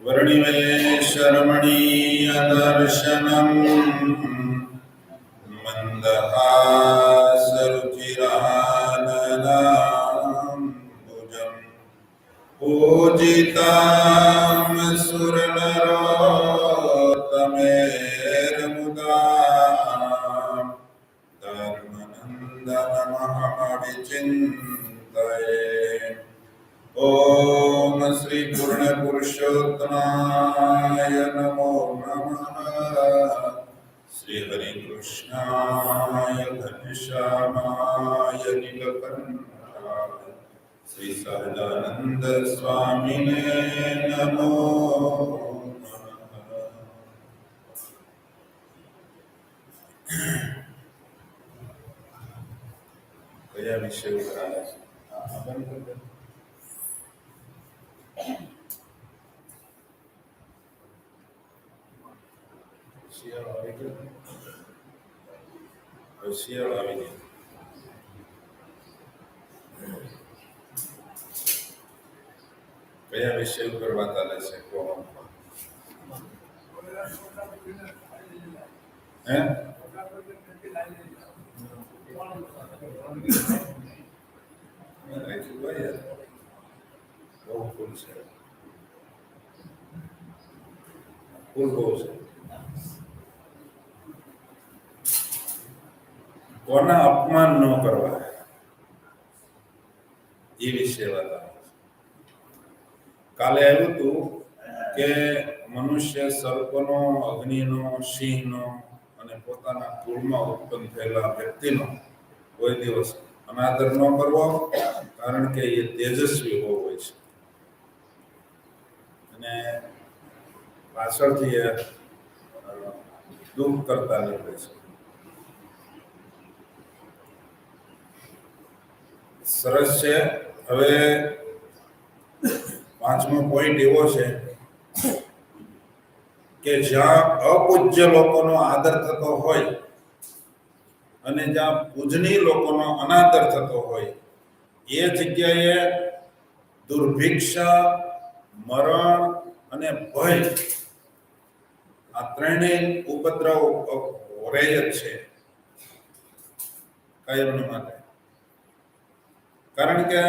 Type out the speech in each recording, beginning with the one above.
वर्णिवेशरमणीयदर्शनम् मन्दहासरुचिराननाम्बुजम् पूजितां सुरनरोत्तमेर्मुदा धर्मनन्दनमहमविचिन्तये। ओम श्री पूर्ण पुरुषोत्तमाय नमो नमः। श्री हरि कृष्णाय घनश्यामाय नीलकंठाय श्री सहजानंद स्वामिने नमो नमः। कया विषय पर आया છે? શિયાળો આવી ગયો. હવે શિયાળો આવી ગયો. કયા વિષય ઉપર વાત ચાલે છે? કહો. હે? બહુ ફૂલ છે. ફૂલ બહુ છે. કોના અપમાન ન કરવા એ વિશે વાત આવે છે. કાલે આવ્યું હતું કે મનુષ્ય સર્પનો, અગ્નિનો, સિંહનો અને પોતાના કુળમાં ઉત્પન્ન થયેલા વ્યક્તિનો કોઈ દિવસ અનાદર ન કરવો, કારણ કે એ તેજસ્વી હોવો હોય છે અને પાછળથી એ દુઃખ કરતા નીકળે છે. સરસ છે. હવે પાંચમો પોઈન્ટ એવો છે કે જ્યાં અપૂજ્ય લોકોનો આદર થતો હોય અને જ્યાં પૂજનીય લોકોનો અનાદર થતો હોય એ જગ્યાએ દુર્ભિક્ષા, મરણ અને ભય આ ત્રણેય ઉપદ્રવ રહે જ છે કાયમની માટે. કારણ કે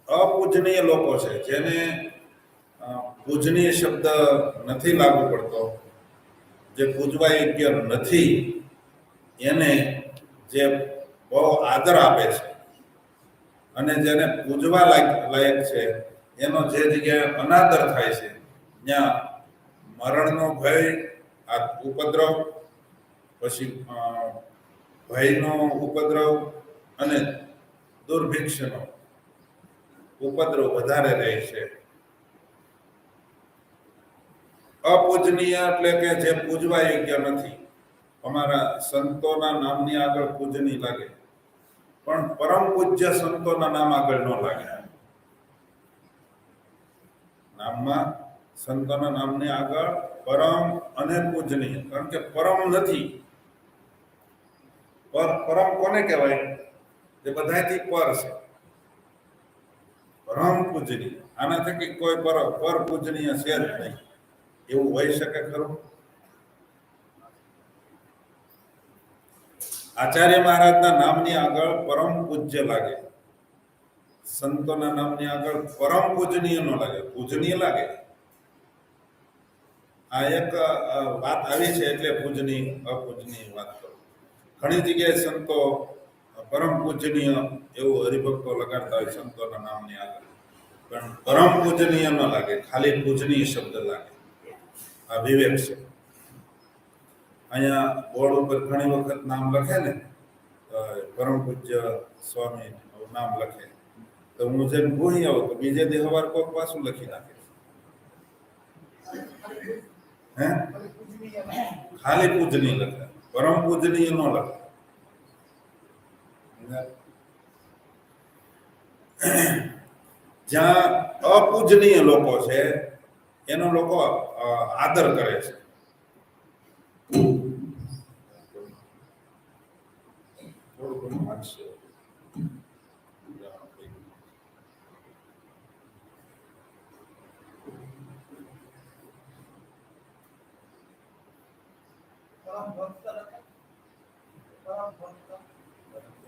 અપૂજનીય લોકો છે, જેને પૂજનીય શબ્દ નથી લાગુ પડતો, જે પૂજવા યોગ્ય નથી, એને જે બહુ આદર આપે છે અને જેને પૂજવા લાયક છે એનો જે જગ્યાએ અનાદર થાય છે ત્યાં મરણનો ભય, આ ઉપદ્રવ, પછી ભયનો ઉપદ્રવ અને દુર્ભિક્ષનો ઉપદ્રવ વધારે રહે છે. અપૂજનીય એટલે કે જે પૂજવા યોગ્ય નથી. અમારા સંતોના નામની આગળ પૂજની લાગે, પણ પરમ પૂજ્ય સંતોના નામ આગળ ન લાગે. નામમાં સંતોના નામની આગળ પરમ અને પૂજનીય, કારણ કે પરમ નથી. પરમ કોને કહેવાય? જે બધાથી પર છે, પરમ પૂજનીય. આના થકી કોઈ પર પૂજનીય છે જ નહીં. એવું હોઈ શકે ખરું? આચાર્ય મહારાજના નામની આગળ પરમ પૂજ્ય લાગે, સંતોના નામની આગળ પરમ પૂજનીય ન લાગે, પૂજનીય લાગે. આ એક વાત આવી છે એટલે પૂજનીય અપૂજનીય વાત કરું. ઘણી જગ્યાએ સંતો પરમ પૂજનીય એવું હરિભક્તો લગાડતા હોય સંતોના નામની આગળ, પણ પરમ પૂજનીય ન લાગે, ખાલી પૂજનીય શબ્દ લાગે. આ વિવેક છે. અહીંયા બોર્ડ ઉપર ઘણી વખત નામ લખે ને, પરમ પૂજ્ય સ્વામી નામ લખે, તો હું જેમ ભૂલી આવું તો બીજે દી સવાર કોક પાછું લખી નાખે. હે? ખાલી પૂજનીય લખે, પરમ પૂજનીય ન લખે. જ્યાં અપૂજનીય લોકો છે એનો લોકો આદર કરે છે.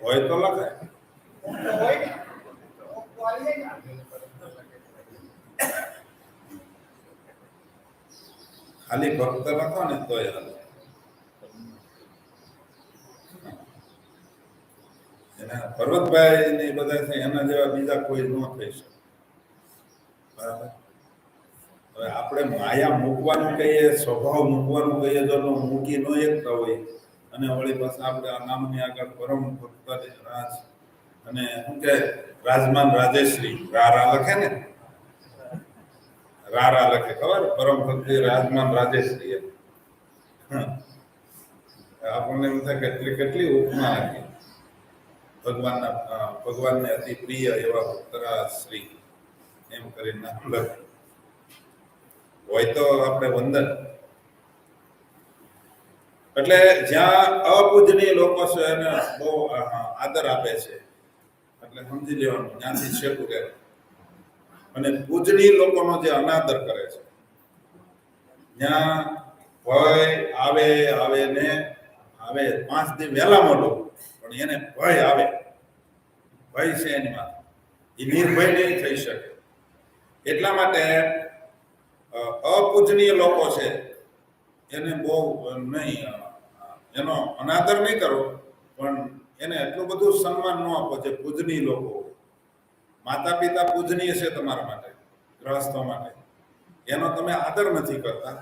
હોય તો લખાય. ખાલી ભક્ત લખો ને તોય હાલે. એના પર્વતભાઈ ને બધા છે એના જેવા બીજા કોઈ ન થઈ શકે. બરાબર. હવે આપણે માયા મૂકવાનું કહીએ, સ્વભાવ મૂકવાનું કહીએ, જો મૂકી ન એકતા હોય અને વળી પાછા આપણે આ નામની આગળ પરમ ભક્ત રાજ અને શું કે રાજમાન રાજેશ્રી રારા લખે ને, રારા લખે ખબર, પરમ ભક્તિ રાજમાન રાજેશ્રી. આપણને એમ થાય કેટલી કેટલી ઉપમા હતી ભગવાનને અતિ પ્રિય એવા ભક્તરા શ્રી એમ કરીને નામ લખે. હોય તો આપણે વંદન. એટલે જ્યાં અપૂજનીય લોકો છે એને બહુ આદર આપે છે એટલે સમજી લેવાનું ત્યાંથી શેકું રહે. અને પૂજનીય લોકોનો જે અનાદર કરે છે ત્યાં ભય આવે આવે ને આવે 5 દી વહેલા મોટો પણ એને ભય આવે. ભય છે એની માથે, એ નિર્ભય નહીં થઈ શકે. એટલા માટે અપૂજનીય લોકો છે એને બહુ નહીં, એનો અનાદર નહીં કરો પણ એને એટલું બધું સન્માન ન આપો જે પૂજનીય લોકો. માતા પિતા પૂજનીય છે તમારા માટે, ગ્રહસ્થો માટે, એનો તમે આદર નથી કરતા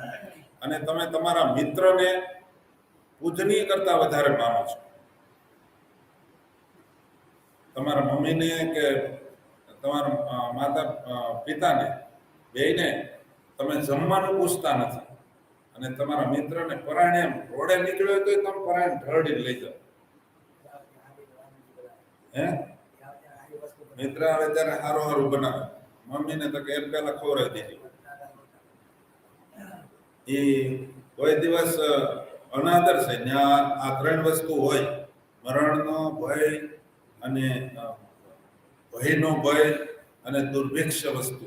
અને તમે તમારા મિત્રને પૂજનીય કરતા વધારે માનો છો. તમારા મમ્મીને કે તમારા માતા પિતાને બેયને તમે જમવાનું પૂછતા નથી અને તમારા મિત્રને પરાણે રોડે નીકળ્યો તો તમે પરાણે ઢળડીને લઈ જાઓ. હે મિત્ર આવે ત્યારે સારું સારું બનાવે, મમ્મીને તો કે એમ પહેલા ખવડાવી દીધી. એ કોઈ દિવસ અનાદર છે. ત્યાં આ 3 વસ્તુ હોય, મરણનો ભય અને ભયનો ભય અને દુર્ભિક્ષ વસ્તુ.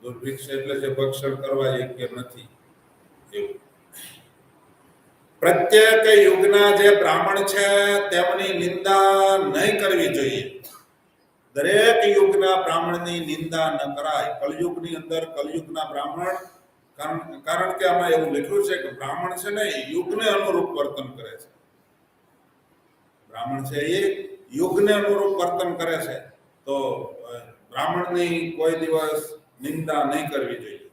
દુર્ભિક્ષ એટલે જે ભક્ષણ કરવા યોગ્ય નથી એવું. પ્રત્યેક યુગના જે બ્રાહ્મણ છે તેમની નિંદા નહીં કરવી જોઈએ. દરેક યુગના બ્રાહ્મણની નિંદા ન કરાય. કલયુગની અંદર કલયુગના બ્રાહ્મણ, કારણ કે આમાં એવું લખ્યું છે કે બ્રાહ્મણ છે ને યુગને અનુરૂપ વર્તન કરે છે. બ્રાહ્મણ છે એ યુગને અનુરૂપ વર્તન કરે છે, તો બ્રાહ્મણની કોઈ દિવસ નિંદા નહીં કરવી જોઈએ.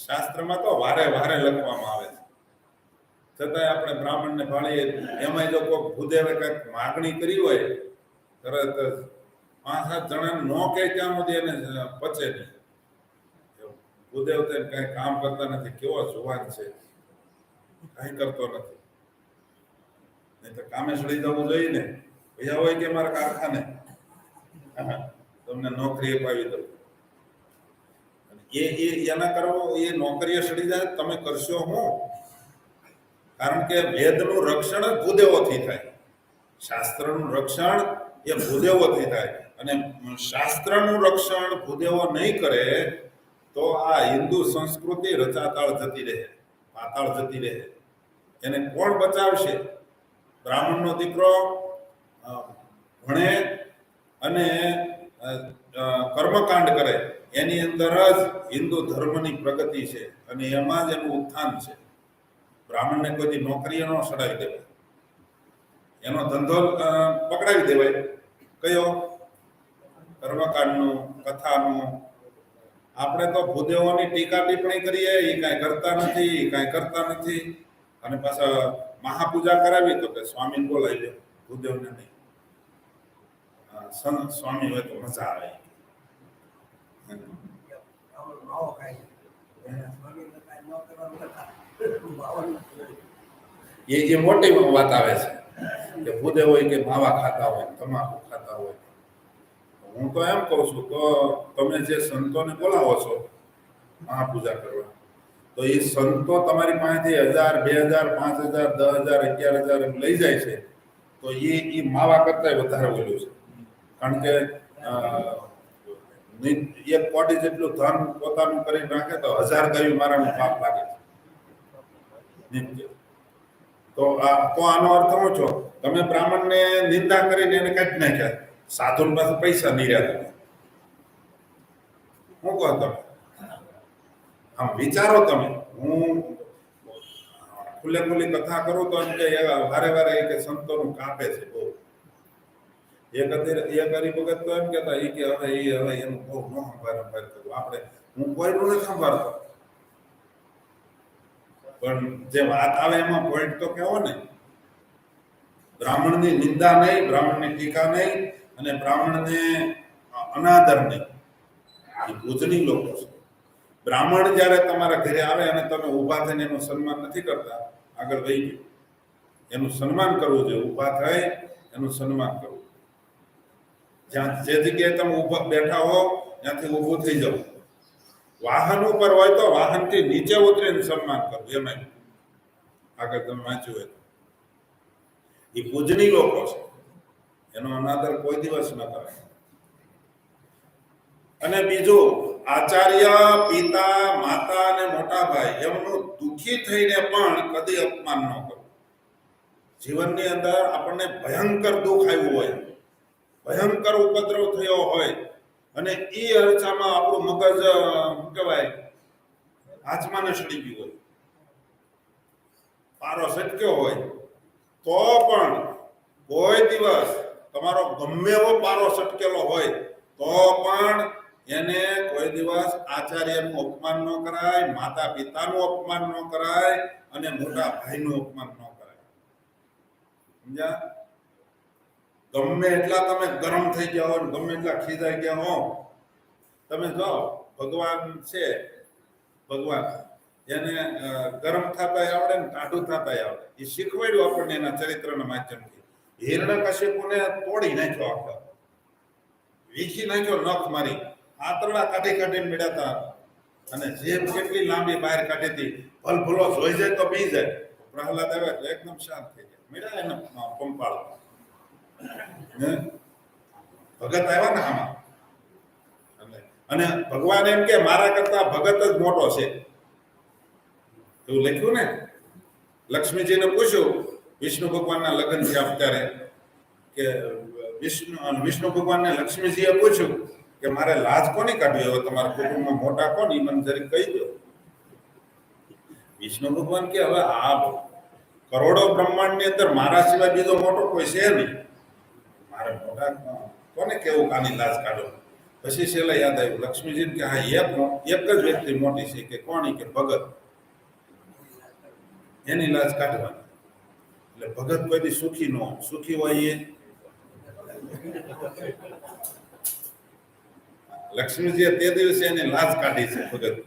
શાસ્ત્રમાં તો વારે વારે લખવામાં આવે છે, છતાંય આપણે બ્રાહ્મણને ભાળીએ. એમાં જો કોઈ ભૂદેવે કંઈક માગણી કરી હોય તરત 5-7 જણાને ન કહે ત્યાં સુધી એને પચે નહીં. ભૂદેવ તો કઈ કામ કરતા નથી, કેવો જુવાન છે, કઈ કરતો નથી. નહીં તો કામે સડી જવું જોઈએ ને, ભૈયા હોય કે મારા કારખાને તમને નોકરી અપાવી દઉં. એના કરવો એ નોકરીએ સડી જાય તમે કરશો હું? કારણ કે વેદનું રક્ષણ જ ભૂદેવોથી થાય, શાસ્ત્રનું રક્ષણ એ ભૂદેવોથી થાય. અને શાસ્ત્રનું રક્ષણ ભૂદેવો નહીં કરે તો આ હિન્દુ સંસ્કૃતિ રચાતાળ જતી રહે, પાતાળ જતી રહે. એને કોણ બચાવશે? બ્રાહ્મણનો દીકરો ભણે અને કર્મકાંડ કરે, એની અંદર જ હિન્દુ ધર્મની પ્રગતિ છે અને એમાં જ એનું ઉત્થાન છે. બ્રાહ્મણને કોઈ નોકરી ન સડાવી દેવાય, એનો ધંધો પકડાવી દેવાય. કયો? કર્મકાંડનું, કથાનું. આપણે તો ભૂદેવોની ટીકા ટિપ્પણી કરીએ, એ કાંઈ કરતા નથી, એ કાંઈ કરતા નથી. અને પાછા મહાપૂજા કરાવી તો કે સ્વામીને બોલાવી લે, ભૂદેવને નહીં. સ્વામી હોય તો મજા આવે. એ મોટી વાત આવે છે કે ભૂદેવ હોય કે માવા ખાતા હોય, તમાકુ ખાતા હોય. હું તો એમ કહું છું, તો તમે જે સંતોને બોલાવો છો મહાપૂજા કરવા, તો એ સંતો તમારી પાસેથી 1000, 2000, 5000, 10,000, 11,000 લઈ જાય છે, તો એ માવા કરતા વધારે ઓલું છે. કારણ કે 1 કોટી જેટલું ધન પોતાનું કરીને રાખે તો 1000 ગાયું મારાનું પાપ લાગે છે નિત્ય. તો આનો અર્થ શું છો? તમે બ્રાહ્મણને નિંદા કરીને એને કાઢી નાખ્યા, સાધુ પાસે પૈસા નહીં રહ્યા. તમે શું કહો? તમે આમ વિચારો. તમે હું ખુલ્લે ખુલ્લી કથા કરું તો એમ કે વારે વારે કે સંતોનું કાપે છે બહુ. એક હરિભગત તો એમ કહેતા એ કે હવે એનું બહુ ન સંભાળ કરવું આપણે. હું કોઈનું નથી સંભાળતો, પણ જે વાત આવે એમાં પોઈન્ટ તો કેવો ને. બ્રાહ્મણની નિંદા નહીં, બ્રાહ્મણની ટીકા નહીં, અને બ્રાહ્મણને અનાદર નહીં. એ પૂજનીય લોકો છે. બ્રાહ્મણ જ્યારે તમારા ઘરે આવે અને તમે ઊભા થઈને એનું સન્માન નથી કરતા, આગળ વહી ગયું. એનું સન્માન કરવું જોઈએ, ઊભા થઈ એનું સન્માન કરવું. જ્યાં જે જગ્યાએ તમે ઊભા બેઠા હો ત્યાંથી ઊભું થઈ જવું. વાહન ઉપર હોય તો વાહનથી નીચે ઉતરીને સન્માન કરવું. એમાં આગળ તમે વાંચ્યું હોય તો એ પૂજનીય લોકો છે, એનો અનાદર કોઈ દિવસ ન કરાય. અને બીજું, આચાર્ય, પિતા, માતા અને મોટા ભાઈ એમનું દુઃખી થઈને પણ કદી અપમાન ન કરવું. જીવનની અંદર આપણને ભયંકર દુઃખ આવ્યું હોય, ભયંકર ઉપદ્રવ થયો હોય, અને એ અરસામાં આપણું મગજ શું કહેવાય આસમાને ચડી ગયું હોય, પારો સટક્યો હોય, તો પણ કોઈ દિવસ તમારો ગમે એવો પારો સટકેલો હોય તો પણ એને કોઈ દિવસ આચાર્યનું અપમાન ન કરાય, માતા પિતાનું અપમાન ન કરાય, અને મોટા ભાઈનું અપમાન ન કરાય. સમજ્યા? ગમે એટલા તમે ગરમ થઈ ગયા હો, ગમે એટલા ખીજાઈ ગયા હો, તમે જો ભગવાન છે, ભગવાન એને ગરમ થતા આવડે ને ટાઢું થતા આવડે. એ શીખવાડ્યું આપણને એના ચરિત્રના માધ્યમથી. હિરણ્યકશિપુને તોડી નાખ્યો, આખો વીખી નાખ્યો, નખ મારી આતરડા કાઢી કાઢીને મળ્યા હતા. અને જેમ કેટલી લાંબી બહાર કાઢી હતી, ભલભલો જોઈ જાય તો બી જાય. પ્રહલાદ આવે તો એકદમ શાંત થઈ જાય, મળ્યા એને પંપાળ. ભગત આવ્યા ને આમાં, અને ભગવાન એમ કે મારા કરતા ભગત જ મોટો છે, એવું લખ્યું ને. લક્ષ્મીજીને પૂછ્યું વિષ્ણુ ભગવાનના લગ્ન થયા ત્યારે કે વિષ્ણુ ભગવાનને લક્ષ્મીજીએ પૂછ્યું કે મારે લાજ કોની કાઢવી, હવે તમારા કુટુંબમાં મોટા કોણ, એ મને જરીક કહી દો. વિષ્ણુ ભગવાન કે હવે આ કરોડો બ્રહ્માંડની અંદર મારા સિવાય બીજો મોટો કોઈ છે નહીં, મારે મોટા કોને કેવું કાની લાજ કાઢો. પછી છેલ્લે યાદ આવ્યું લક્ષ્મીજીને કે હા એક જ વ્યક્તિ મોટી છે. કે કોની? કે ભગત. એની લાજ કાઢવાની. એટલે ભગત કોઈ દી સુખી ન હોય. સુખી હોય એ લક્ષ્મીજીએ તે દિવસે એની લાજ કાઢી છે ભગત.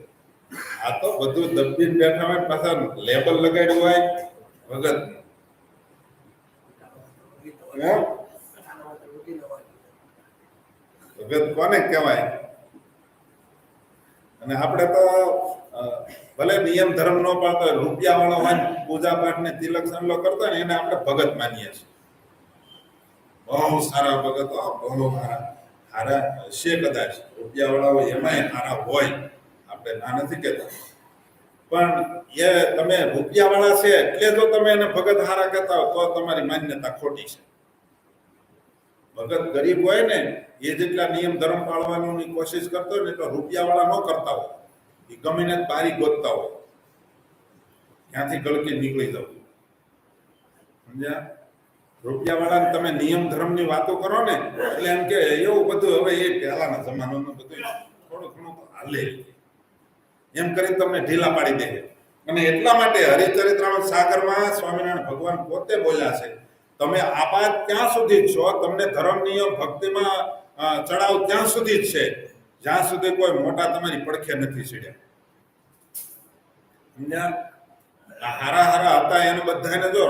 આ તો બધું દબીને બેઠા હોય, પાછા લેબલ લગાડ્યું હોય ભગત. ભગત કોને કહેવાય? અને આપણે તો ભલે નિયમ ધર્મ ન પાડતો હોય, રૂપિયા વાળો હોય, પૂજા પાઠ ને તિલક સંલો કરતો હોય ને, એને આપણે ભગત માનીએ છીએ. બહુ સારા ભગત, બહુ સારા છે. કદાચ રૂપિયા વાળા હોય એમાંય સારા હોય, આપણે ના નથી કહેતા. પણ એ તમે રૂપિયા વાળા છે એટલે જો તમે એને ભગત હારા કહેતા હો તો તમારી માન્યતા ખોટી છે. ભગત ગરીબ હોય ને, એ જેટલા નિયમ ધર્મ પાળવાની કોશિશ કરતો હોય ને, તો રૂપિયા વાળા ન કરતા હોય. એ ગમીને બારી ગોતતા હોય, ત્યાંથી ગળકી નીકળી જવું. સમજ્યા? રૂપિયા વાળાને તમે નિયમ ધર્મની વાતો કરો ને એટલે એમ કે એવું બધું હવે એ પહેલાના જમાનાનું બધું થોડું ઘણું હાલે એમ કરી તમને ઢીલા પાડી દે. અને એટલા માટે હરિચરિત્રામૃત સાગરમાં સ્વામિનારાયણ ભગવાન પોતે બોલ્યા છે, તમે આબાદ ત્યાં સુધી જ છો, તમને ધર્મ નિયમ ભક્તિમાં ચડાવ ત્યાં સુધી જ છે, જ્યાં સુધી કોઈ મોટા તમારી પડખે નથી ચડ્યા. સમજ્યા? હારા હારા હતા એને બધાને જો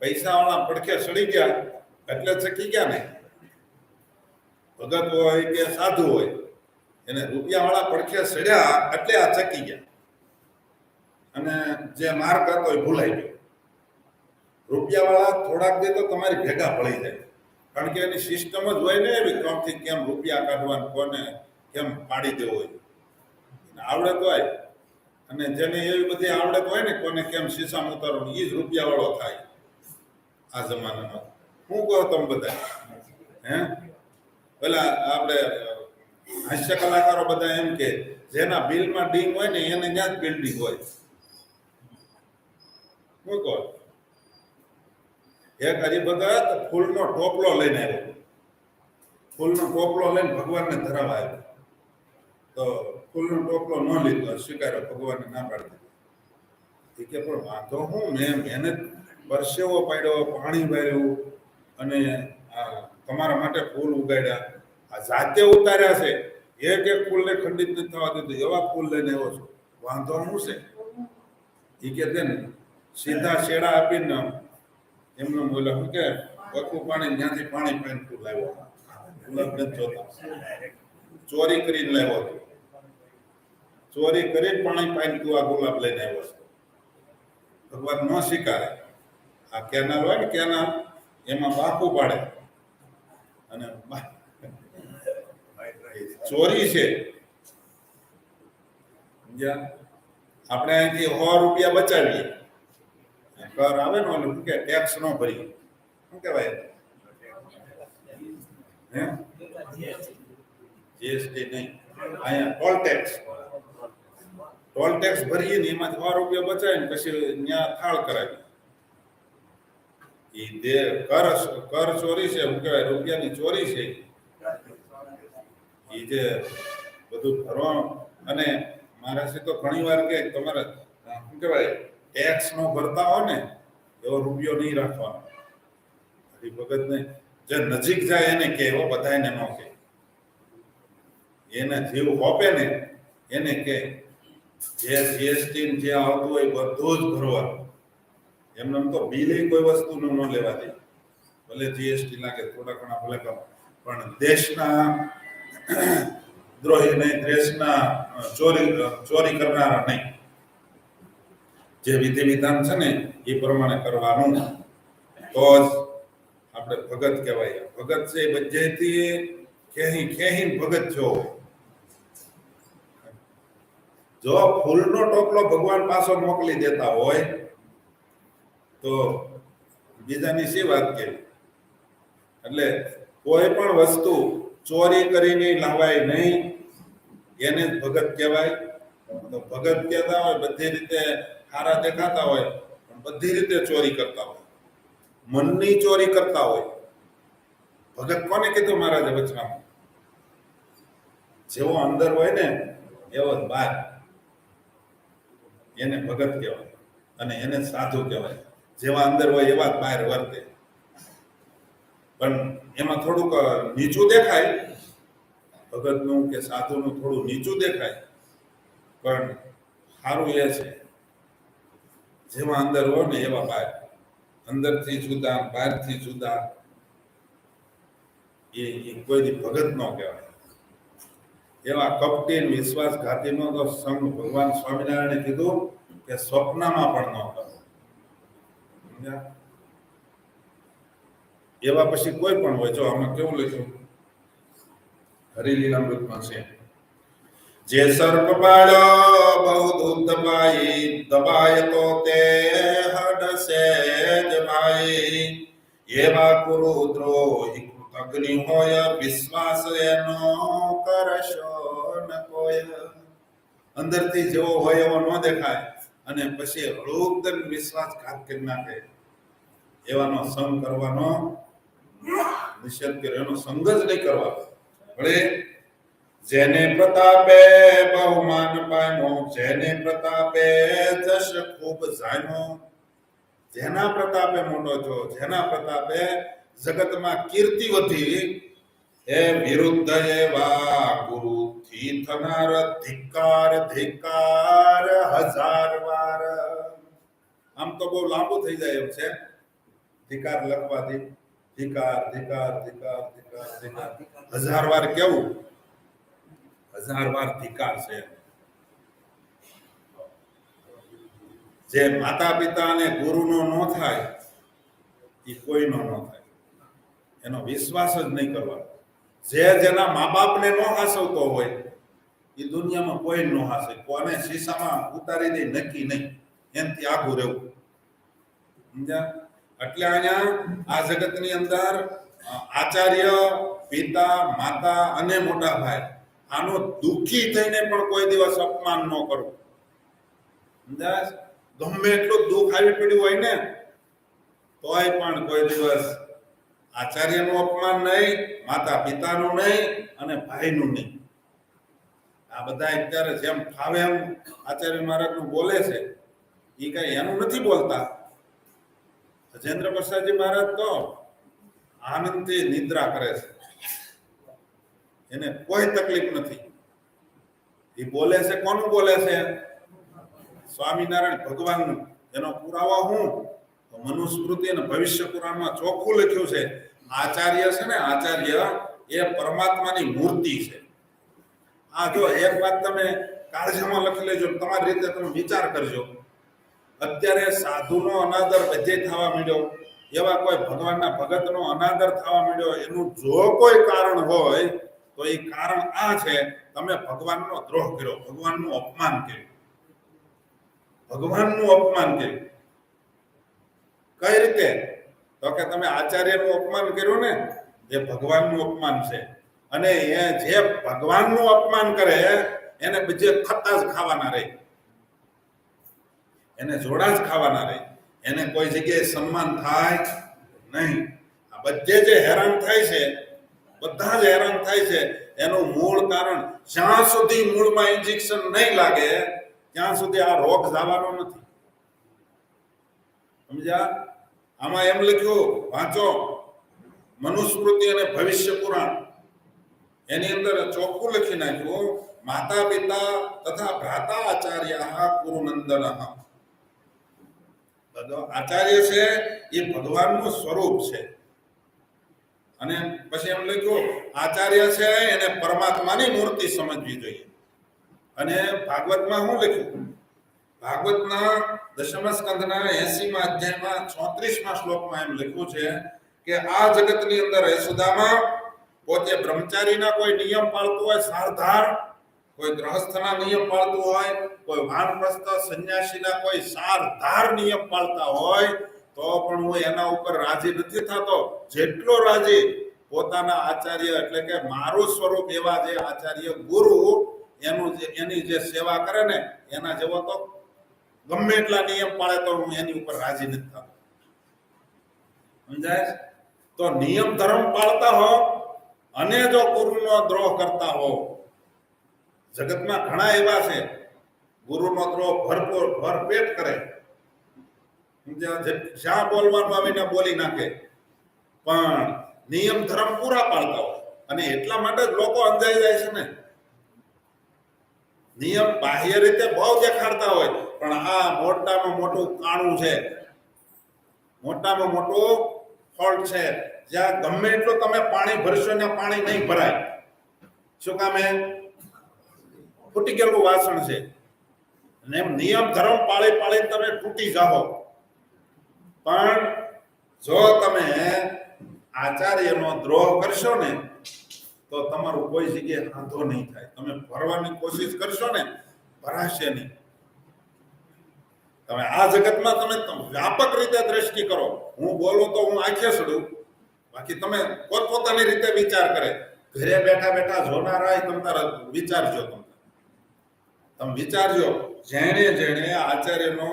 પૈસા વાળા પડખે ચડી ગયા એટલે ચકી ગયા ને. ભગત હોય કે સાધુ હોય, એને રૂપિયા વાળા પડખે ચડ્યા એટલે આ ચકી ગયા, અને જે માર્ગ હતો એ ભૂલાઈ ગયો. રૂપિયા વાળા થોડાક દે તો તમારી ભેગા પડી જાય, કારણ કે એની સિસ્ટમ જ હોય ને એવી, કોણથી કેમ રૂપિયા કાઢવાનું, કોને કેમ પાડી દેવો હોય આવડે તો આય. અને જેને એવી બધી આવડત હોય ને કોને કેમ શીશામાં ઉતારવાનું, એ જ રૂપિયા વાળો થાય આ જમાનામાં. શું કહો તમે બધા? હે પેલા આપણે હાસ્ય કલાકારો બધા એમ કે જેના બિલમાં ડીંગ હોય ને એને ત્યાં જ બિલ્ડિંગ હોય. શું કહો? એક હરિભગત ફૂલનો ટોપલો લઈને આવ્યો. ફૂલનો ટોપલો લઈને ભગવાનને ધરાવવા આવ્યો. તો ફૂલનો ટોપલો ન લીધો, સ્વીકાર્યો, ભગવાનને ના પાડી દીધી. કે પણ વાંધો હું, મેં મહેનત પરસેવો પાડ્યો, પાણી વાળ્યું અને તમારા માટે ફૂલ ઉગાડ્યા, આ જાતે ઉતાર્યા છે, એક એક ફૂલને ખંડિત નથી થવા દીધું, એવા ફૂલ લઈને આવ્યો છું, વાંધો શું છે? એ કે ને સીધા શેડા આપીને એમને બોલ્યા શું કે ઓછું પાણી ત્યાંથી પાણી પાઈને ફૂલ લાવ્યો. ગુલાબ નથી જોતા, ચોરી કરીને લાવ્યો હતો. ચોરી કરી પાણી પાઈને તું આ ગુલાબ લઈને આવ્યો છે. ભગવાન ન સ્વીકારે. આ કેનાલ હોય ને કેનાલ, એમાં બાકું પાડે અને ચોરી છે. આપણે અહીંથી 100 રૂપિયા બચાવીએ, કર આવે ને ઓલું કે ટેક્સ ન ભરીએ, શું કહેવાય? હે જીએસટી નહીં, અહીંયા ટોલ ટેક્સ ભરીએ ને એમાં 100 રૂપિયા બચાવે ને પછી ત્યાં થાળ કરાવી. એ કર ચોરી છે, શું કહેવાય, રૂપિયાની ચોરી છે. એ જે બધું ભરવાનું, અને મારાથી તો ઘણી વાર કે તમારે શું કહેવાય ટેક્સ નો ભરતા હોય ને એવો રૂપિયો નહીં રાખવાનો. હરિભગત ને જે નજીક જાય એને કે, એવો બધા એને ન કે, એને જીવ હોપે ને એને કે જે જીએસટી જે આવતું હોય બધું જ ભરવાનું. એમને તો બિલે કોઈ વસ્તુનું ન લેવા દે, ભલે જીએસટી લાગે થોડા ઘણા ભલે કમ, પણ દેશના દ્રોહી નહીં, દેશના ચોરી કરનારા નહીં. જે વિધિ વિધાન છે ને એ પ્રમાણે કરવાનું, તો જ આપણે ભગત કહેવાય. ભગત છે એ બધેથી ખેહી ભગત જો. જો ફૂલનો ટોપલો ભગવાન પાછો મોકલી દેતા હોય તો બીજાની શી વાત કેવી? એટલે કોઈ પણ વસ્તુ ચોરી કરીને લાવાય નહીં, એને જ ભગત કહેવાય. તો ભગત કહેતા હોય બધી રીતે સારા દેખાતા હોય પણ બધી રીતે ચોરી કરતા હોય, મનની ચોરી કરતા હોય. ભગત કોને કીધું મહારાજે વચનામાં? જેવો અંદર હોય ને એવો જ બહાર, એને ભગત કહેવાય અને એને સાધુ કહેવાય. જેવા અંદર હોય એવા જ બહાર વર્તે. પણ એમાં થોડુંક નીચું દેખાય, ભગતનું કે સાધુનું થોડું નીચું દેખાય, પણ સારું એ છે જેવા અંદર હોય ને એવા બહાર. અંદરથી જુદા, બહારથી જુદા, એ કોઈ ભગત ન કહેવાય. એવા કપટી વિશ્વાસઘાતીનો તો સંગ ભગવાન સ્વામિનારાયણે કીધું કે સ્વપ્નમાં પણ ન કરો. એવા પછી કોઈ પણ હોય. જો આમાં કેવું લખ્યું હરિલીલામૃતમાં છે, જે સર્પ પાડ્યો બહુ દૂધ દબાય તો તે હડસે જ ભાઈ. એવા કુરુ દ્રોહી અગ્નિ હોય, વિશ્વાસ એનો કરશો ન કોઈ. અંદરથી જેવો હોય એવો ન દેખાય અને પછી હળુકદન વિશ્વાસઘાત કરી નાખે, એવાનો સંગ કરવાનો નિષેધ કર્યો. એનો સંગ જ નહીં કરવાનો. ભલે જેને પ્રતાપે બહુમાન પામ્યો, જેને પ્રતાપે જશ ખૂબ જામ્યો. જેના પ્રતાપે મોટો છો, જેના પ્રતાપે જગતમાં કીર્તિ વધી, એ વિરુદ્ધ એવા ગુરુથી થનાર ધિક્કાર ધિક્કાર 1000 વાર. આમ તો બહુ લાંબુ થઈ જાય એમ છે ધિક્કાર લખવાથી. ધિક્કાર ધિક્કાર ધિક્કાર ધિક્કાર ધિક્કાર 1000 વાર. કેવું 1000 વાર ધિક્કાર છે. જે માતા પિતા અને ગુરુનો ન થાય એ કોઈનો ન થાય. એનો વિશ્વાસ જ નહીં કરવાનો. જે જેના મા બાપને ન હાસવતો હોય એ દુનિયામાં કોઈ ન હાશે, કોને શીશામાં ઉતારી દે નક્કી નહીં, એનાથી આગું રહેવું. સમજ્યા? એટલે અહીંયા આ જગતની અંદર આચાર્ય, પિતા, માતા અને મોટા ભાઈ આનો દુઃખી થઈને પણ કોઈ દિવસ અપમાન ન કરવું. સમજ્યા? ગમે એટલું દુઃખ આવી પડ્યું હોય ને તોય પણ કોઈ દિવસ આચાર્યનું અપમાન નહીં, માતા પિતાનું નહીં અને ભાઈનું નહીં. આ બધા અત્યારે જેમ ફાવે એમ આચાર્ય મહારાજનું બોલે છે, એ કઈ એનું નથી બોલતા. ગજેન્દ્ર પ્રસાદજી મહારાજ તો આનંદથી નિદ્રા કરે છે, એને કોઈ તકલીફ નથી. એ બોલે છે કોનું બોલે છે? સ્વામિનારાયણ ભગવાનનું. એનો પુરાવો હું તો મનુસ્મૃતિ અને ભવિષ્ય પુરાણમાં ચોખ્ખું લખ્યું છે, આચાર્ય છે ને, આચાર્ય એ પરમાત્માની મૂર્તિ છે. આ જો એક વાત તમે કાળજીમાં લખી લેજો, તમારી રીતે તમે વિચાર કરજો. અત્યારે સાધુનો અનાદર બધે થવા માંડ્યો, એવા કોઈ ભગવાનના ભગતનો અનાદર થવા માંડ્યો, એનું જો કોઈ કારણ હોય તો એ કારણ આ છે, તમે ભગવાનનો દ્રોહ કર્યો, ભગવાનનું અપમાન કર્યું. ભગવાનનું અપમાન કર્યું કઈ રીતે? તો કે તમે આચાર્યનું અપમાન કર્યું ને, જે ભગવાનનું અપમાન છે. અને એ જે ભગવાનનું અપમાન કરે એને બીજે ખત્તા જ ખાવાના રહે, એને જોડા જ ખાવાના રહે, એને કોઈ જગ્યાએ સન્માન થાય નહીં. આ બધે જે હેરાન થાય છે, બધા જ હેરાન થાય છે, એનું મૂળ કારણ જ્યાં સુધી મૂળમાં ઇન્જેક્શન નહીં લાગે ત્યાં સુધી આ રોગ જવાનો નથી. સમજ્યા? આમાં એમ લખ્યું, વાંચો મનુસ્મૃતિ અને ભવિષ્ય પુરાણ, એની અંદર ચોખ્ખું લખી નાખ્યું, માતા પિતા તથા ભ્રાતા આચાર્ય કુરુનંદન. આચાર્ય છે એ ભગવાનનું સ્વરૂપ છે. અને પછી એમ લખ્યું, આચાર્ય છે એને પરમાત્માની મૂર્તિ સમજવી જોઈએ. અને ભાગવતમાં શું લખ્યું? ભાગવતના દશમ સ્કંધના 80મા અધ્યાયમાં 34મા શ્લોકમાં એમ લખ્યું છે કે આ જગતની અંદર યશોદામાં પોતે બ્રહ્મચારીના કોઈ નિયમ પાળતું હોય, સારધાર, કોઈ ગ્રહસ્થના નિયમ પાળતું હોય, કોઈ વાનપ્રસ્થ સંન્યાસીના કોઈ સારધાર નિયમ પાળતા હોય, તો પણ હું એના ઉપર રાજી નથી થતો. જેટલો રાજી પોતાના આચાર્ય, એટલે કે મારું સ્વરૂપ એવા જે આચાર્ય ગુરુ એની જે સેવા કરે ને, એના જેવો તો ગમે એટલા નિયમ પાળે તો હું એની ઉપર રાજી નથી થતો. સમજાય? તો નિયમ ધર્મ પાળતા હો અને જો ગુરુનો દ્રોહ કરતા હો, જગતમાં ઘણા એવા છે ગુરુનો દ્રોહ ભરપેટ કરે, જ્યાં બોલવાનું આવીને બોલી નાખે, પણ નિયમ ધર્મ પૂરા પાડતા હોય. અને એટલા માટે જ લોકો અંજાઈ જાય છે ને. નિયમ બાહ્ય રીતે બહુ દેખાડતા હોય, પણ આ મોટામાં મોટું કાણું છે, મોટામાં મોટું ફોલ્ટ છે. જ્યાં ગમે એટલું તમે પાણી ભરશો ને પાણી નહીં ભરાય. શું કામ? એ ફૂટી ગયેલું વાસણ છે. અને એમ નિયમ ધર્મ પાળી પાળીને તમે તૂટી જાઓ. પણ જો તમે આચાર્યનો દ્રોહ કરશો ને તો તમારું કોઈ જગ્યાએ વાંધો નહીં થાય. તમે ભરવાની કોશિશ કરશો ને, ભરાશે નહીં. તમે આ જગતમાં તમે વ્યાપક રીતે દ્રષ્ટિ કરો. હું બોલું તો હું આંખે સડું, બાકી તમે પોતપોતાની રીતે વિચાર કરે. ઘરે બેઠા બેઠા જોનારા તમારા વિચારજો. તમે વિચારજો, જેણે જેણે આચાર્યનો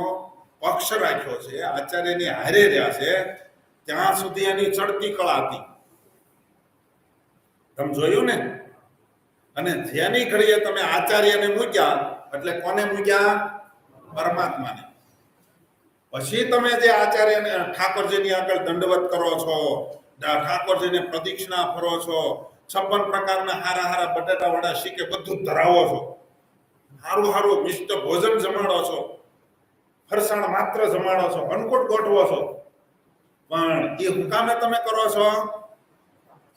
પક્ષ રાખ્યો છે, આચાર્યની હારે રહ્યા છે, ત્યાં સુધી એની ચડતી કળા હતી. તમે જોયું ને? અને જેની ઘડીએ તમે આચાર્યને મૂક્યા, એટલે કોને મૂક્યા? પરમાત્માને. પછી તમે જે આચાર્યને ઠાકોરજીની આગળ દંડવત કરો છો, ઠાકોરજીને પ્રદક્ષિણા ફરો છો, 56 પ્રકારના હારા હારા બટાટા વડા શીખે બધું ધરાવો છો, હારું હારું મિષ્ટ ભોજન જમાડો છો, ફરસાણ માત્ર જમાડો છો, અન્નકૂટ ગોઠવો છો, પણ એ હુકામે તમે કરો છો?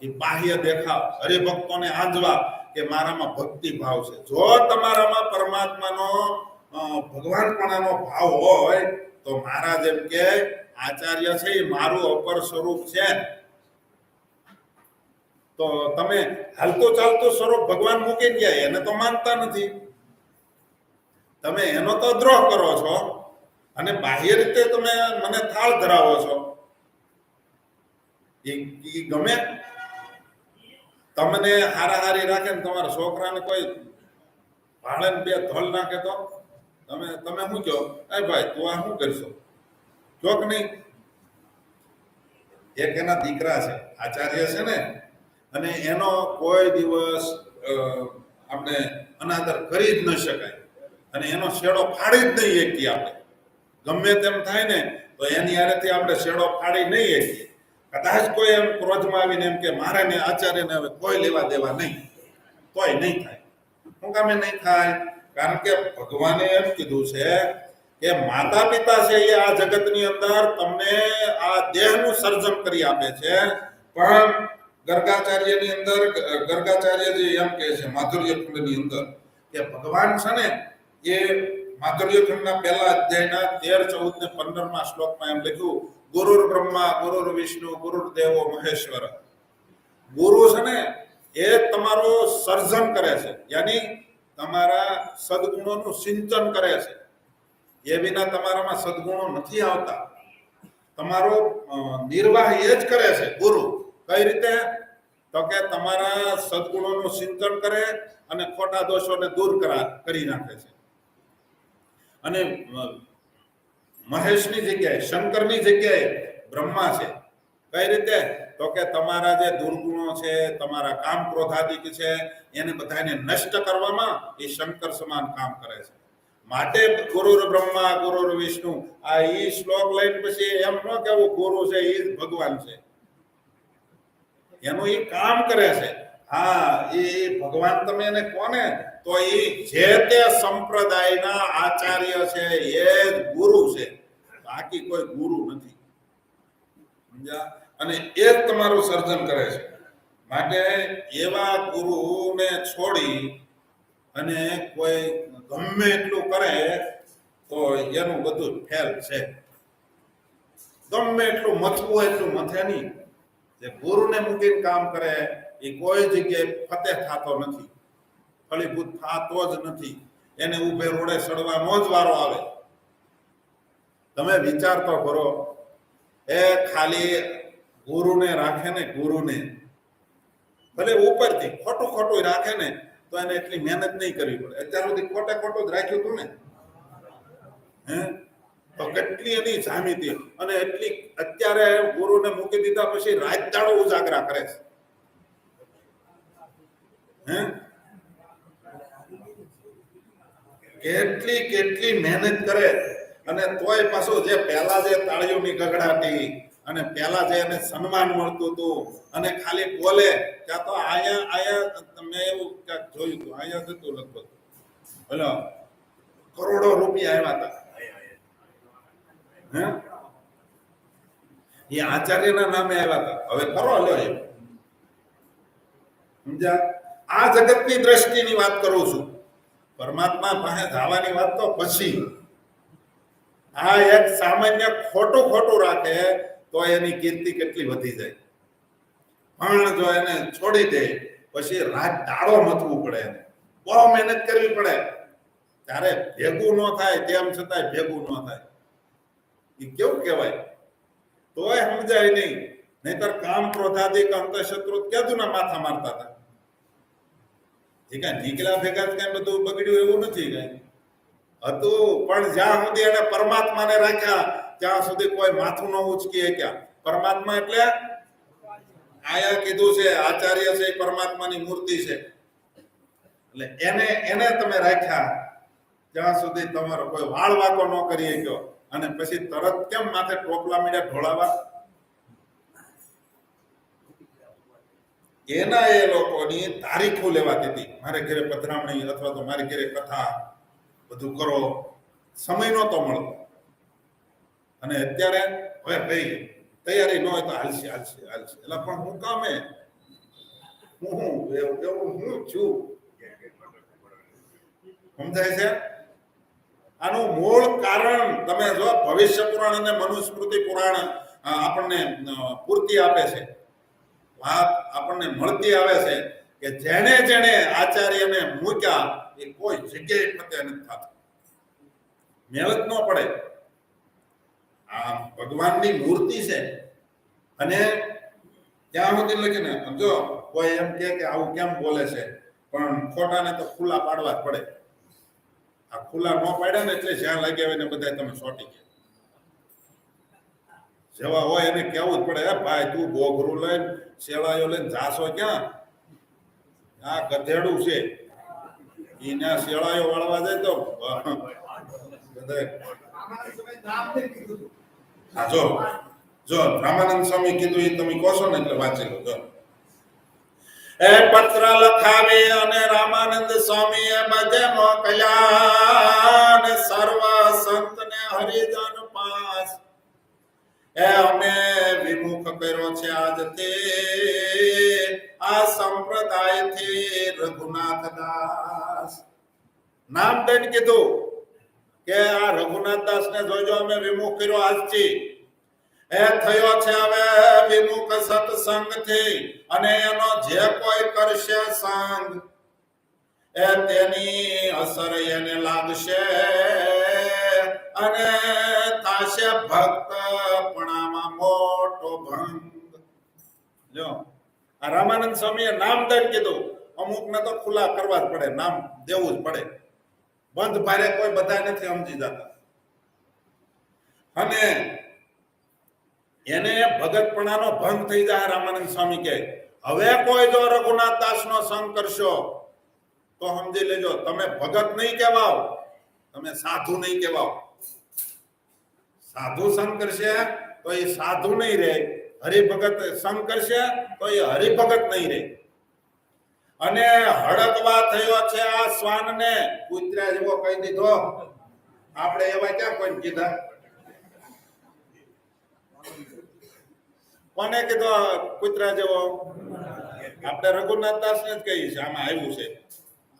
એ બાહ્ય દેખાવ, હરિભક્તોને આંજવા કે મારામાં ભક્તિ ભાવ છે. જો તમારામાં પરમાત્માનો ભગવાનપણાનો ભાવ હોય તો મારા જેમ કે આચાર્ય છે એ મારું અપર સ્વરૂપ છે. તો તમે હાલતું ચાલતું સ્વરૂપ ભગવાન મૂકી ગયા એને તો માનતા નથી. તમે એનો તો દ્રોહ કરો છો અને બાહ્ય રીતે તમે મને થાળ ધરાવો છો. એ ગમે તમને હારાહારી રાખે ને તમારા છોકરાને કોઈ ભાડે બે ધોલ નાખે તો તમે શું કહો? એ ભાઈ તું આ શું કરશો? જોક નહીં. એક એના દીકરા છે આચાર્ય છે ને, અને એનો કોઈ દિવસ આપણે અનાદર કરી જ ન શકાય અને એનો શેડો ફાડી જ નહીં શકીએ. આપણે ગમે તેમ થાય ને તો એની હારેથી આપણે શેડો ફાડી નહીં શકીએ. કદાચ કોઈ એમ ક્રોધમાં આવીને એમ કે મારે ને આચાર્યને હવે કોઈ લેવા દેવા નહીં, તોય નહીં થાય. શું કામે નહીં થાય? કારણ કે ભગવાને એમ કીધું છે કે માતા પિતા છે એ આ જગતની અંદર તમને આ દેહનું સર્જન કરી આપે છે, પણ ગર્ગાચાર્યની અંદર ગર્ગાચાર્યજી એમ કહે છે માધુર્ય ખંડની અંદર કે ભગવાન છે ને એ માધુર્ય ખંડના પહેલા અધ્યાયના 13, 14 ને 15 શ્લોકમાં એમ લખ્યું, ગુરુર બ્રહ્મા ગુરુર વિષ્ણુ ગુરુર દેવો મહેશ્વર. ગુરુ છે ને એ તમારું સર્જન કરે છે, યાની તમારા સદગુણોનું સિંચન કરે છે. એ વિના તમારામાં સદગુણો નથી આવતા. તમારો નિર્વાહ એ જ કરે છે ગુરુ. કઈ રીતે? તો કે તમારા સદગુણોનું સિંચન કરે અને ખોટા દોષોને દૂર કરી નાખે છે. અને મહેશની જગ્યાએ શંકરની જગ્યાએ બ્રહ્મા છે. કઈ રીતે? તો કે તમારા જે દુર્ગુણો છે, તમારા કામ ક્રોધાદિક છે, એને બધાને નષ્ટ કરવામાં એ શંકર સમાન કામ કરે છે. માટે ગુરુર બ્રહ્મા ગુરુર વિષ્ણુ, આ ઈ શ્લોક લઈને પછી એમ ન કેવું ગુરુ છે એ ભગવાન છે. એનું એ કામ કરે છે. હા, એ ભગવાન તમે એને કોને? તો એ જે તે સંપ્રદાયના આચાર્ય છે એ જ ગુરુ છે, બાકી કોઈ ગુરુ નથી. સમજ્યા? અને એ જ તમારું સર્જન કરે છે. માટે એવા ગુરુને છોડી અને કોઈ ગમે એટલું કરે તો એનું બધું ફેલ છે. ગમે એટલું મથવું એટલું મથે નહીં. જે ગુરુને મૂકીને કામ કરે એ કોઈ જગ્યાએ ફતેહ થતો નથી, ફળીભૂત થતો જ નથી. એને ઉભે રોડે સડવાનો જ વારો આવે. તમે વિચાર તો કરો, એ ખાલી ગુરુને રાખે ને, ગુરુને ભલે ઉપરથી ખોટું ખોટું રાખે ને તો એને એટલી મહેનત નહીં કરવી પડે. અત્યાર સુધી ખોટું જ રાખ્યું હતું ને, હે? તો કેટલી એની જામીતી. અને એટલી અત્યારે ગુરુને મૂકી દીધા પછી રાત દાડો ઉજાગરા કરે છે. હે? કેટલી મહેનત કરે. અને તોય પાછું જે પહેલા જે તાળીઓની ગગડાટી અને પહેલા જે એને સન્માન મળતું હતું અને ખાલી બોલે ત્યાં તો આયા મેં એવું ક્યાંક જોયું હતું, આયા જતું લગભગ બોલો કરોડો રૂપિયા આવ્યા હતા. હે? એ આચાર્યના નામે આવ્યા હતા. હવે કરો લો એ. સમજ્યા? આ જગતની દ્રષ્ટિની વાત કરું છું. પરમાત્મા પાસે જવાની વાત તો પછી. આ એક સામાન્ય ખોટું રાખે તો એની કીર્તિ કેટલી વધી જાય. પણ જો એને છોડી દે પછી રાત દાડો મથવું પડે, એને બહુ મહેનત કરવી પડે, ત્યારે ભેગું ન થાય. તેમ છતાંય ભેગું ન થાય. એ કેવું કહેવાય? તોય સમજાય નહીં. નહીતર કામ ક્રોધાદિક અંતઃશત્રુ ક્યાંના માથા મારતા હતા. એ કઈ નીકળ્યા ભેગા કઈ બધું બગડ્યું એવું નથી કઈ હતું. પણ જ્યાં સુધી એને પરમાત્માને રાખ્યા ત્યાં સુધી કોઈ માથું ન ઉચકી શક્યા. પરમાત્મા એટલે આયા કીધું છે આચાર્ય છે, પરમાત્માની મૂર્તિ છે. એટલે એને તમે રાખ્યા ત્યાં સુધી તમારો કોઈ વાળ વાકો ન કરી શક્યો. અને પછી તરત કેમ માથે ટોપલા મીડ્યા ઢોળાવા? એના એ લોકોની તારીખો લેવાતી હતી. મારે ઘરે પધરામણી અથવા તો મારી ઘરે કથા બધું કરો. સમય નહોતો મળતો. અને અત્યારે હવે ભાઈ તૈયારી ન હોય તો હાલશે. એટલે પણ હું કામે હું છું. સમજાય છે? આનું મૂળ કારણ તમે જો ભવિષ્ય પુરાણ અને મનુસ્મૃતિ પુરાણ આપણને પૂર્તિ આપે છે. વાત આપણે આપણને મળતી આવે છે કે જેણે જેણે આચાર્યને મૂક્યા એ કોઈ જગ્યાએ ફતે નથી થતું. મહેનત ન પડે. આ ભગવાનની મૂર્તિ છે અને ત્યાં સુધી લખીને જો કોઈ એમ કે આવું કેમ બોલે છે, પણ ખોટાને તો ખુલ્લા પાડવા જ પડે. આ ખુલ્લા ન પાડ્યા ને એટલે જ્યાં લાગ્યા હોય ને બધા તમે સોટી ગયા. જેવા હોય એને કેવું જ પડે, ભાઈ તું ગોઘરું લઈને શેવાયો લઈને જાશો ક્યાં? આ ગધેડું છે એને શેળાયો વાળવા જાય તો હા જો રામાનંદ સ્વામી કીધું એ તમે કહો છો ને એટલે વાંચી લો. જો એ પત્ર લખાવી અને રામાનંદ સ્વામી એ બધે મોકલ્યા ને સર્વ સંત ને હરિજન પાસ એ અમે વિમુખ કર્યો છે આજથી આ સંપ્રદાય થી રઘુનાથ દાસ. નામ દઈને કીધું કે આ રઘુનાથ દાસ ને જોજો અમે વિમુખ કર્યો આજથી. એ થયો છે હવે વિમુખ સત્સંગ થી અને એનો જે કોઈ કરશે સંગ એ તેની અસર એને લાગશે અને થાશે ભક્ત પણામાં મોટો ભંગ. જો આ રામાનંદ સ્વામીએ નામ દઈને કીધું. અમુક ને તો ખુલ્લા કરવા જ પડે, નામ દેવું જ પડે. બંધ ભારે કોઈ બધા નથી સમજી જતા અને એને ભગતપણાનો ભંગ થઈ જાય. રામાનંદ સ્વામી કહે હવે કોઈ જો રઘુનાથ દાસ નો સંગ કરશો તો સમજી લેજો તમે ભગત નહીં કહેવાઓ, તમે સાધુ નહીં કહેવાઓ. સાધુ સંગ કરશે તો એ સાધુ નહીં રહે, હરિભગત સંગ કરશે તો એ હરિભગત નહીં રહે. અને હડકવા થયો છે આ શ્વાન ને કૂતરા જેવો કહી દીધો. આપણે એવા ક્યાં કોઈ કીધા? કોને કીધો કૂતરા જેવો? આપણે રઘુનાથ દાસ ને જ કહીએ છીએ. આમાં આવ્યું છે,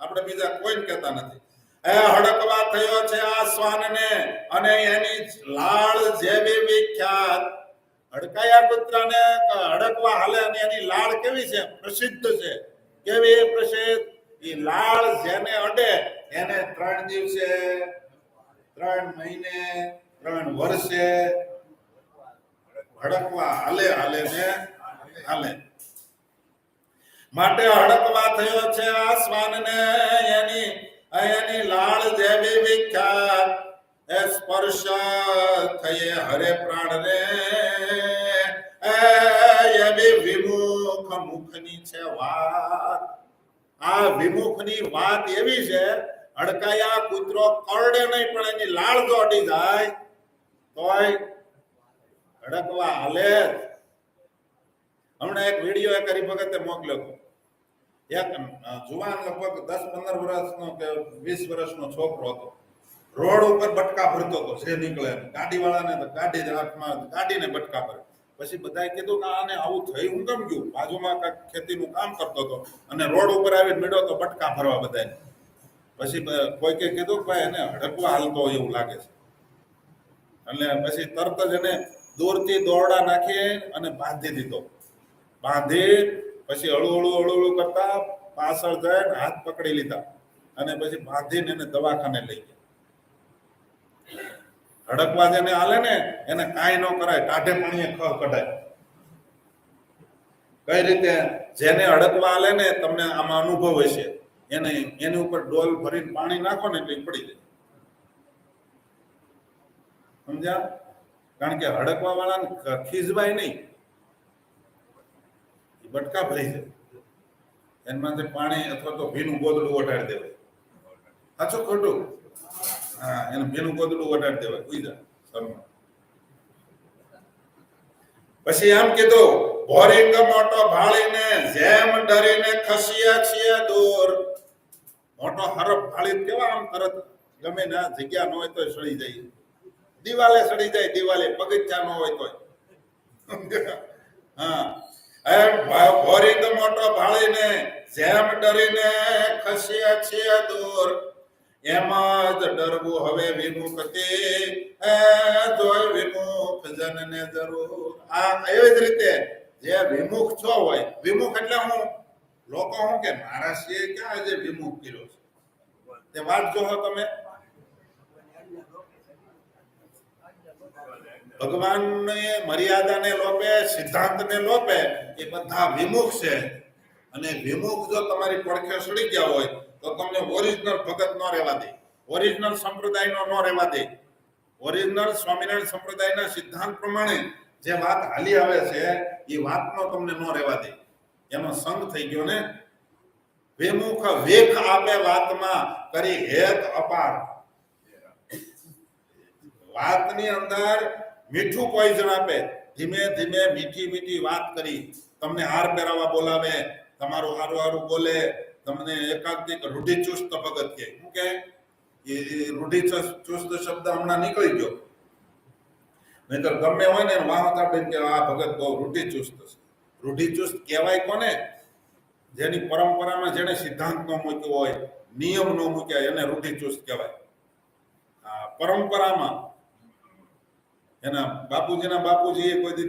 આપણે બીજા કોઈ કહેતા નથી. એ હડકવા થયો છે આ શ્વાન ને અને એની લાળ જેવી વિખ્યાત. હડકાયા કૂતરાને હડકવા હાલે અને એની લાળ કેવી છે? પ્રસિદ્ધ છે. કેવી પ્રસિદ્ધ? એ લાળ જેને અડે એને 3 દિવસે, 3 મહિને, 3 વર્ષે હડકવા હાલે ને હાલે. માટે હડકવા થયો છે આ શ્વાન ને એની લાળ જેવી વિખ્યાત. એ સ્પર્શ થયે હરે પ્રાણ ને એવી વિમુખ મુખની છે વાત. આ વિમુખની વાત એવી છે, હડકાયા કૂતરો કરડે નહીં પણ એની લાળ જો અડી જાય તોય હડકવા હાલે. હમણાં એક વિડીયો એક હરિભગતે મોકલ્યો હતો. એક જુવાન લગભગ 10-15 વર્ષનો કે 20 વર્ષનો છોકરો હતો. રોડ ઉપર બટકા ભરતો હતો. જે નીકળે ગાડી વાળાને તો ગાડી જ હાથમાં ગાડીને બટકા ભરે. પછી બધાએ કીધું કે આને આવું થઈ હું કેમ ગયું? બાજુમાં કાંઈક ખેતીનું કામ કરતો હતો અને રોડ ઉપર આવીને મળ્યો તો બટકા ભરવા બધાને. પછી કોઈકે કીધું કે ભાઈ એને હડકવા હાલતો હોય એવું લાગે છે. એટલે પછી તરત જ એને દૂરથી દોરડા નાખી અને બાંધી દીધો. બાંધી પછી હળું કરતા પાછળ જઈને હાથ પકડી લીધા અને પછી બાંધીને એને દવાખાને લઈ ગયા. હડકવા જેને હાલે ને એને કાંઈ ન કરાય, ટાઢે પાણીએ ખ કઢાય. કઈ રીતે? જેને હડકવા હાલે ને તમને આમાં અનુભવ હશે, એની ઉપર ડોલ ભરીને પાણી નાખો ને એટલે પડી જાય. સમજ્યા? કારણ કે હડકવા વાળાને ખીજવાય નહીં, બટકા ભરી જાય. એમાંથી પાણી અથવા તો ભીનું ગોદડું ઓઢાડી દેવાય. સાચું ખોટું? હા, એને ભીનું ગોદડું ઓઢાડી દેવાય. ઉઈ પછી એમ કીધું ભોરિંગ મોટો ભાળીને જેમ ડરીને ખસીએ છીએ દૂર. મોટો હરફ ભાળી કેવા આમ તરત ગમે ને જગ્યા ન હોય તો સડી જાય. દિવાલે સડી જાય, દિવાલે પગથિયા ન હોય તો. હા, એમ ભોરિંગ મોટો ભાળીને જેમ ડરીને ખસીએ છીએ દૂર. એમ જ ડરવું હવે વિમુખથી જોઈ વિમુખ જનને જરૂર. આ એવી જ રીતે જે વિમુખ છો હોય, વિમુખ એટલે હું લોકો હું કે મારા સિવાય ક્યાં આજે વિમુખ કર્યો છે તે વાત જોવો તમે. ભગવાનને મર્યાદાને લોપે, સિદ્ધાંતને લોપે એ બધા વિમુખ છે. અને વિમુખ જો તમારી પડખે સડી ગયા હોય તો તમને ઓરિજિનલ ભગત ન રહેવા દે, ઓરિજિનલ સંપ્રદાયનો ન રહેવા દે. ઓરિજિનલ સ્વામિનારાયણ સંપ્રદાયના સિદ્ધાંત પ્રમાણે જે વાત હાલી આવે છે એ વાતનો તમને ન રહેવા દે. એનો સંગ થઈ ગયો ને. વિમુખ વેખ આપે વાતમાં કરી હેત અપાર. વાતની અંદર મીઠું પોઈઝન આપે, ધીમે ધીમે મીઠી મીઠી વાત કરી તમને હાર પહેરાવા બોલાવે, તમારું હારું હારું બોલે, તમને એકાંતિક રૂઢિચુસ્ત ભગત કે શું કે એ રૂઢિચુસ્ત શબ્દ હમણાં નીકળી ગયો. નહીતર ગમે હોય ને વાહતા બેન કે આ ભગત બહુ રૂઢિચુસ્ત છે. રૂઢિચુસ્ત કહેવાય કોને? જેની પરંપરામાં જેને સિદ્ધાંત ન મૂક્યો હોય, નિયમ ન મૂક્યા એને રૂઢિચુસ્ત કહેવાય. પરંપરામાં એના બાપુજી એ કોઈ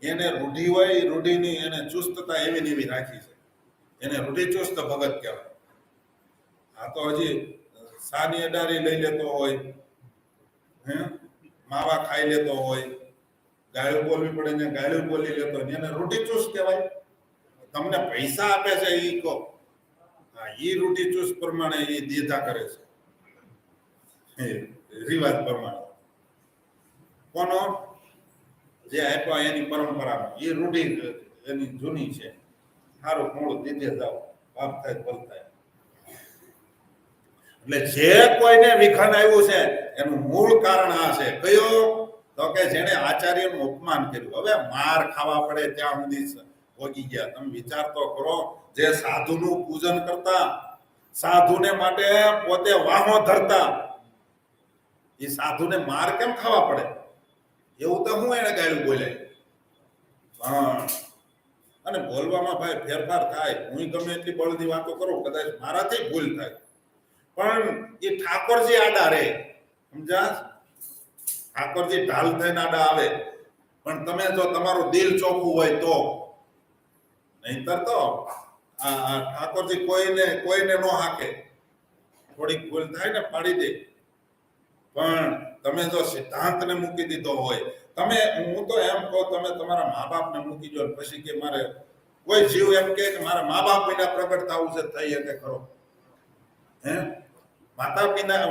એને રૂઢિ હોય, રૂઢિની એને ચુસ્તતા એવી ને એવી રાખી છે, એને રૂઢિચુસ્ત ભગત કહેવાય. આ તો હજી સાની અડારી લઈ લેતો હોય, માવા ખાઈ લેતો હોય, ગાળું બોલવી પડે ને ગાળું બોલી લેતો હોય, એને રૂઢિચુસ્ત કહેવાય. તમને પૈસા આપે છે એ કહો, હા એ રૂઢિચુસ્ત પ્રમાણે એ દીધા કરે છે રિવાજ પ્રમાણે. કોનો જે આપ્યા એની પરંપરામાં એ રૂઢિ એની જૂની છે. સારું મોડું દીધે જાઓ, બાપ થાય ભલ થાય. એટલે જે કોઈને વિખન આવ્યું છે એનું મૂળ કારણ આ છે. કયો? તો કે જેને આચાર્યનું અપમાન કર્યું. હવે માર ખાવા પડે ત્યાં સુધી પહોંચી ગયા. તમે વિચાર તો કરો, જે સાધુનું પૂજન કરતા, સાધુને માટે પોતે વાહો ધરતા, એ સાધુને માર કેમ ખાવા પડે? એવું તો હું એને ગાળું બોલાય. અને બોલવામાં ભાઈ ફેરફાર થાય. હું ગમે એટલી બળદી વાતો કરું, કદાચ મારાથી ભૂલ થાય, પણ એ ઠાકોરજી આડા રે. સમજા? ઠાકોરજી ઢાલ થઈને આડા આવે, પણ તમે જો તમારું દિલ ચોખ્ખું હોય તો. નહીતર તો આ ઠાકોરજી કોઈને નો હાકે. થોડીક ભૂલ થાય ને પાડી દે. પણ તમે જો સિદ્ધાંતને મૂકી દીધો હોય, તમે હું તો એમ કહું તમે તમારા મા બાપને મૂકી દો પછી કે મારે કોઈ જીવ એમ કે મારા મા બાપ વિના પ્રગટ થવું છે, થઈ શકે ખરો? હે? માતા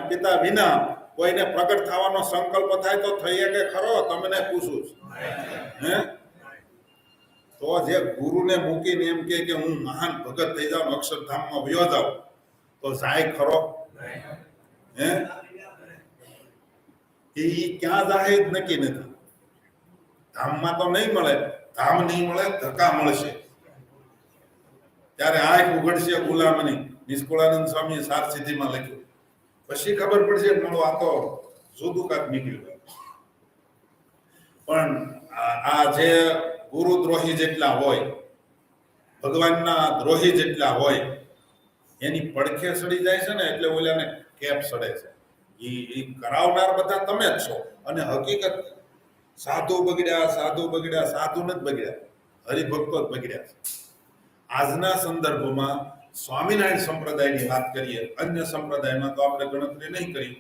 પિતા વિના કોઈને પ્રગટ થવાનો સંકલ્પ થાય તો થઈ શકે ખરો? તમને પૂછું છું. હે? તો જે ગુરુને મૂકીને એમ કે હું મહાન ભગત થઈ જાઉં, અક્ષરધામમાં વયો જાઉં, તો જાય ખરો? હે? એ ક્યાં જાય જ નક્કી નથી. ધામમાં તો નહીં મળે, ધામ નહીં મળે, ધક્કા મળશે. ત્યારે આંખ ઉઘડશે ગુલામની. નિષ્કુળાનંદ સ્વામી સારસિદ્ધિમાં લખ્યું. પછી ખબર પડશે મળો આ તો જુદું કાંક નીકળ્યું. પણ આ જે ગુરુ દ્રોહી જેટલા હોય, ભગવાનના દ્રોહી જેટલા હોય, એની પડખે સડી જાય છે ને એટલે ઓલાને કેપ સડે છે. એ કરાવનાર બધા તમે જ છો. અને હકીકત સાધુ બગડ્યા, સાધુ બગડ્યા, સાધુ નથી બગડ્યા, હરિભક્તો જ બગડ્યા છે. આજના સંદર્ભમાં સ્વામિનારાયણ સંપ્રદાયની વાત કરીએ, અન્ય સંપ્રદાયમાં તો આપણે ગણતરી નહીં કરી,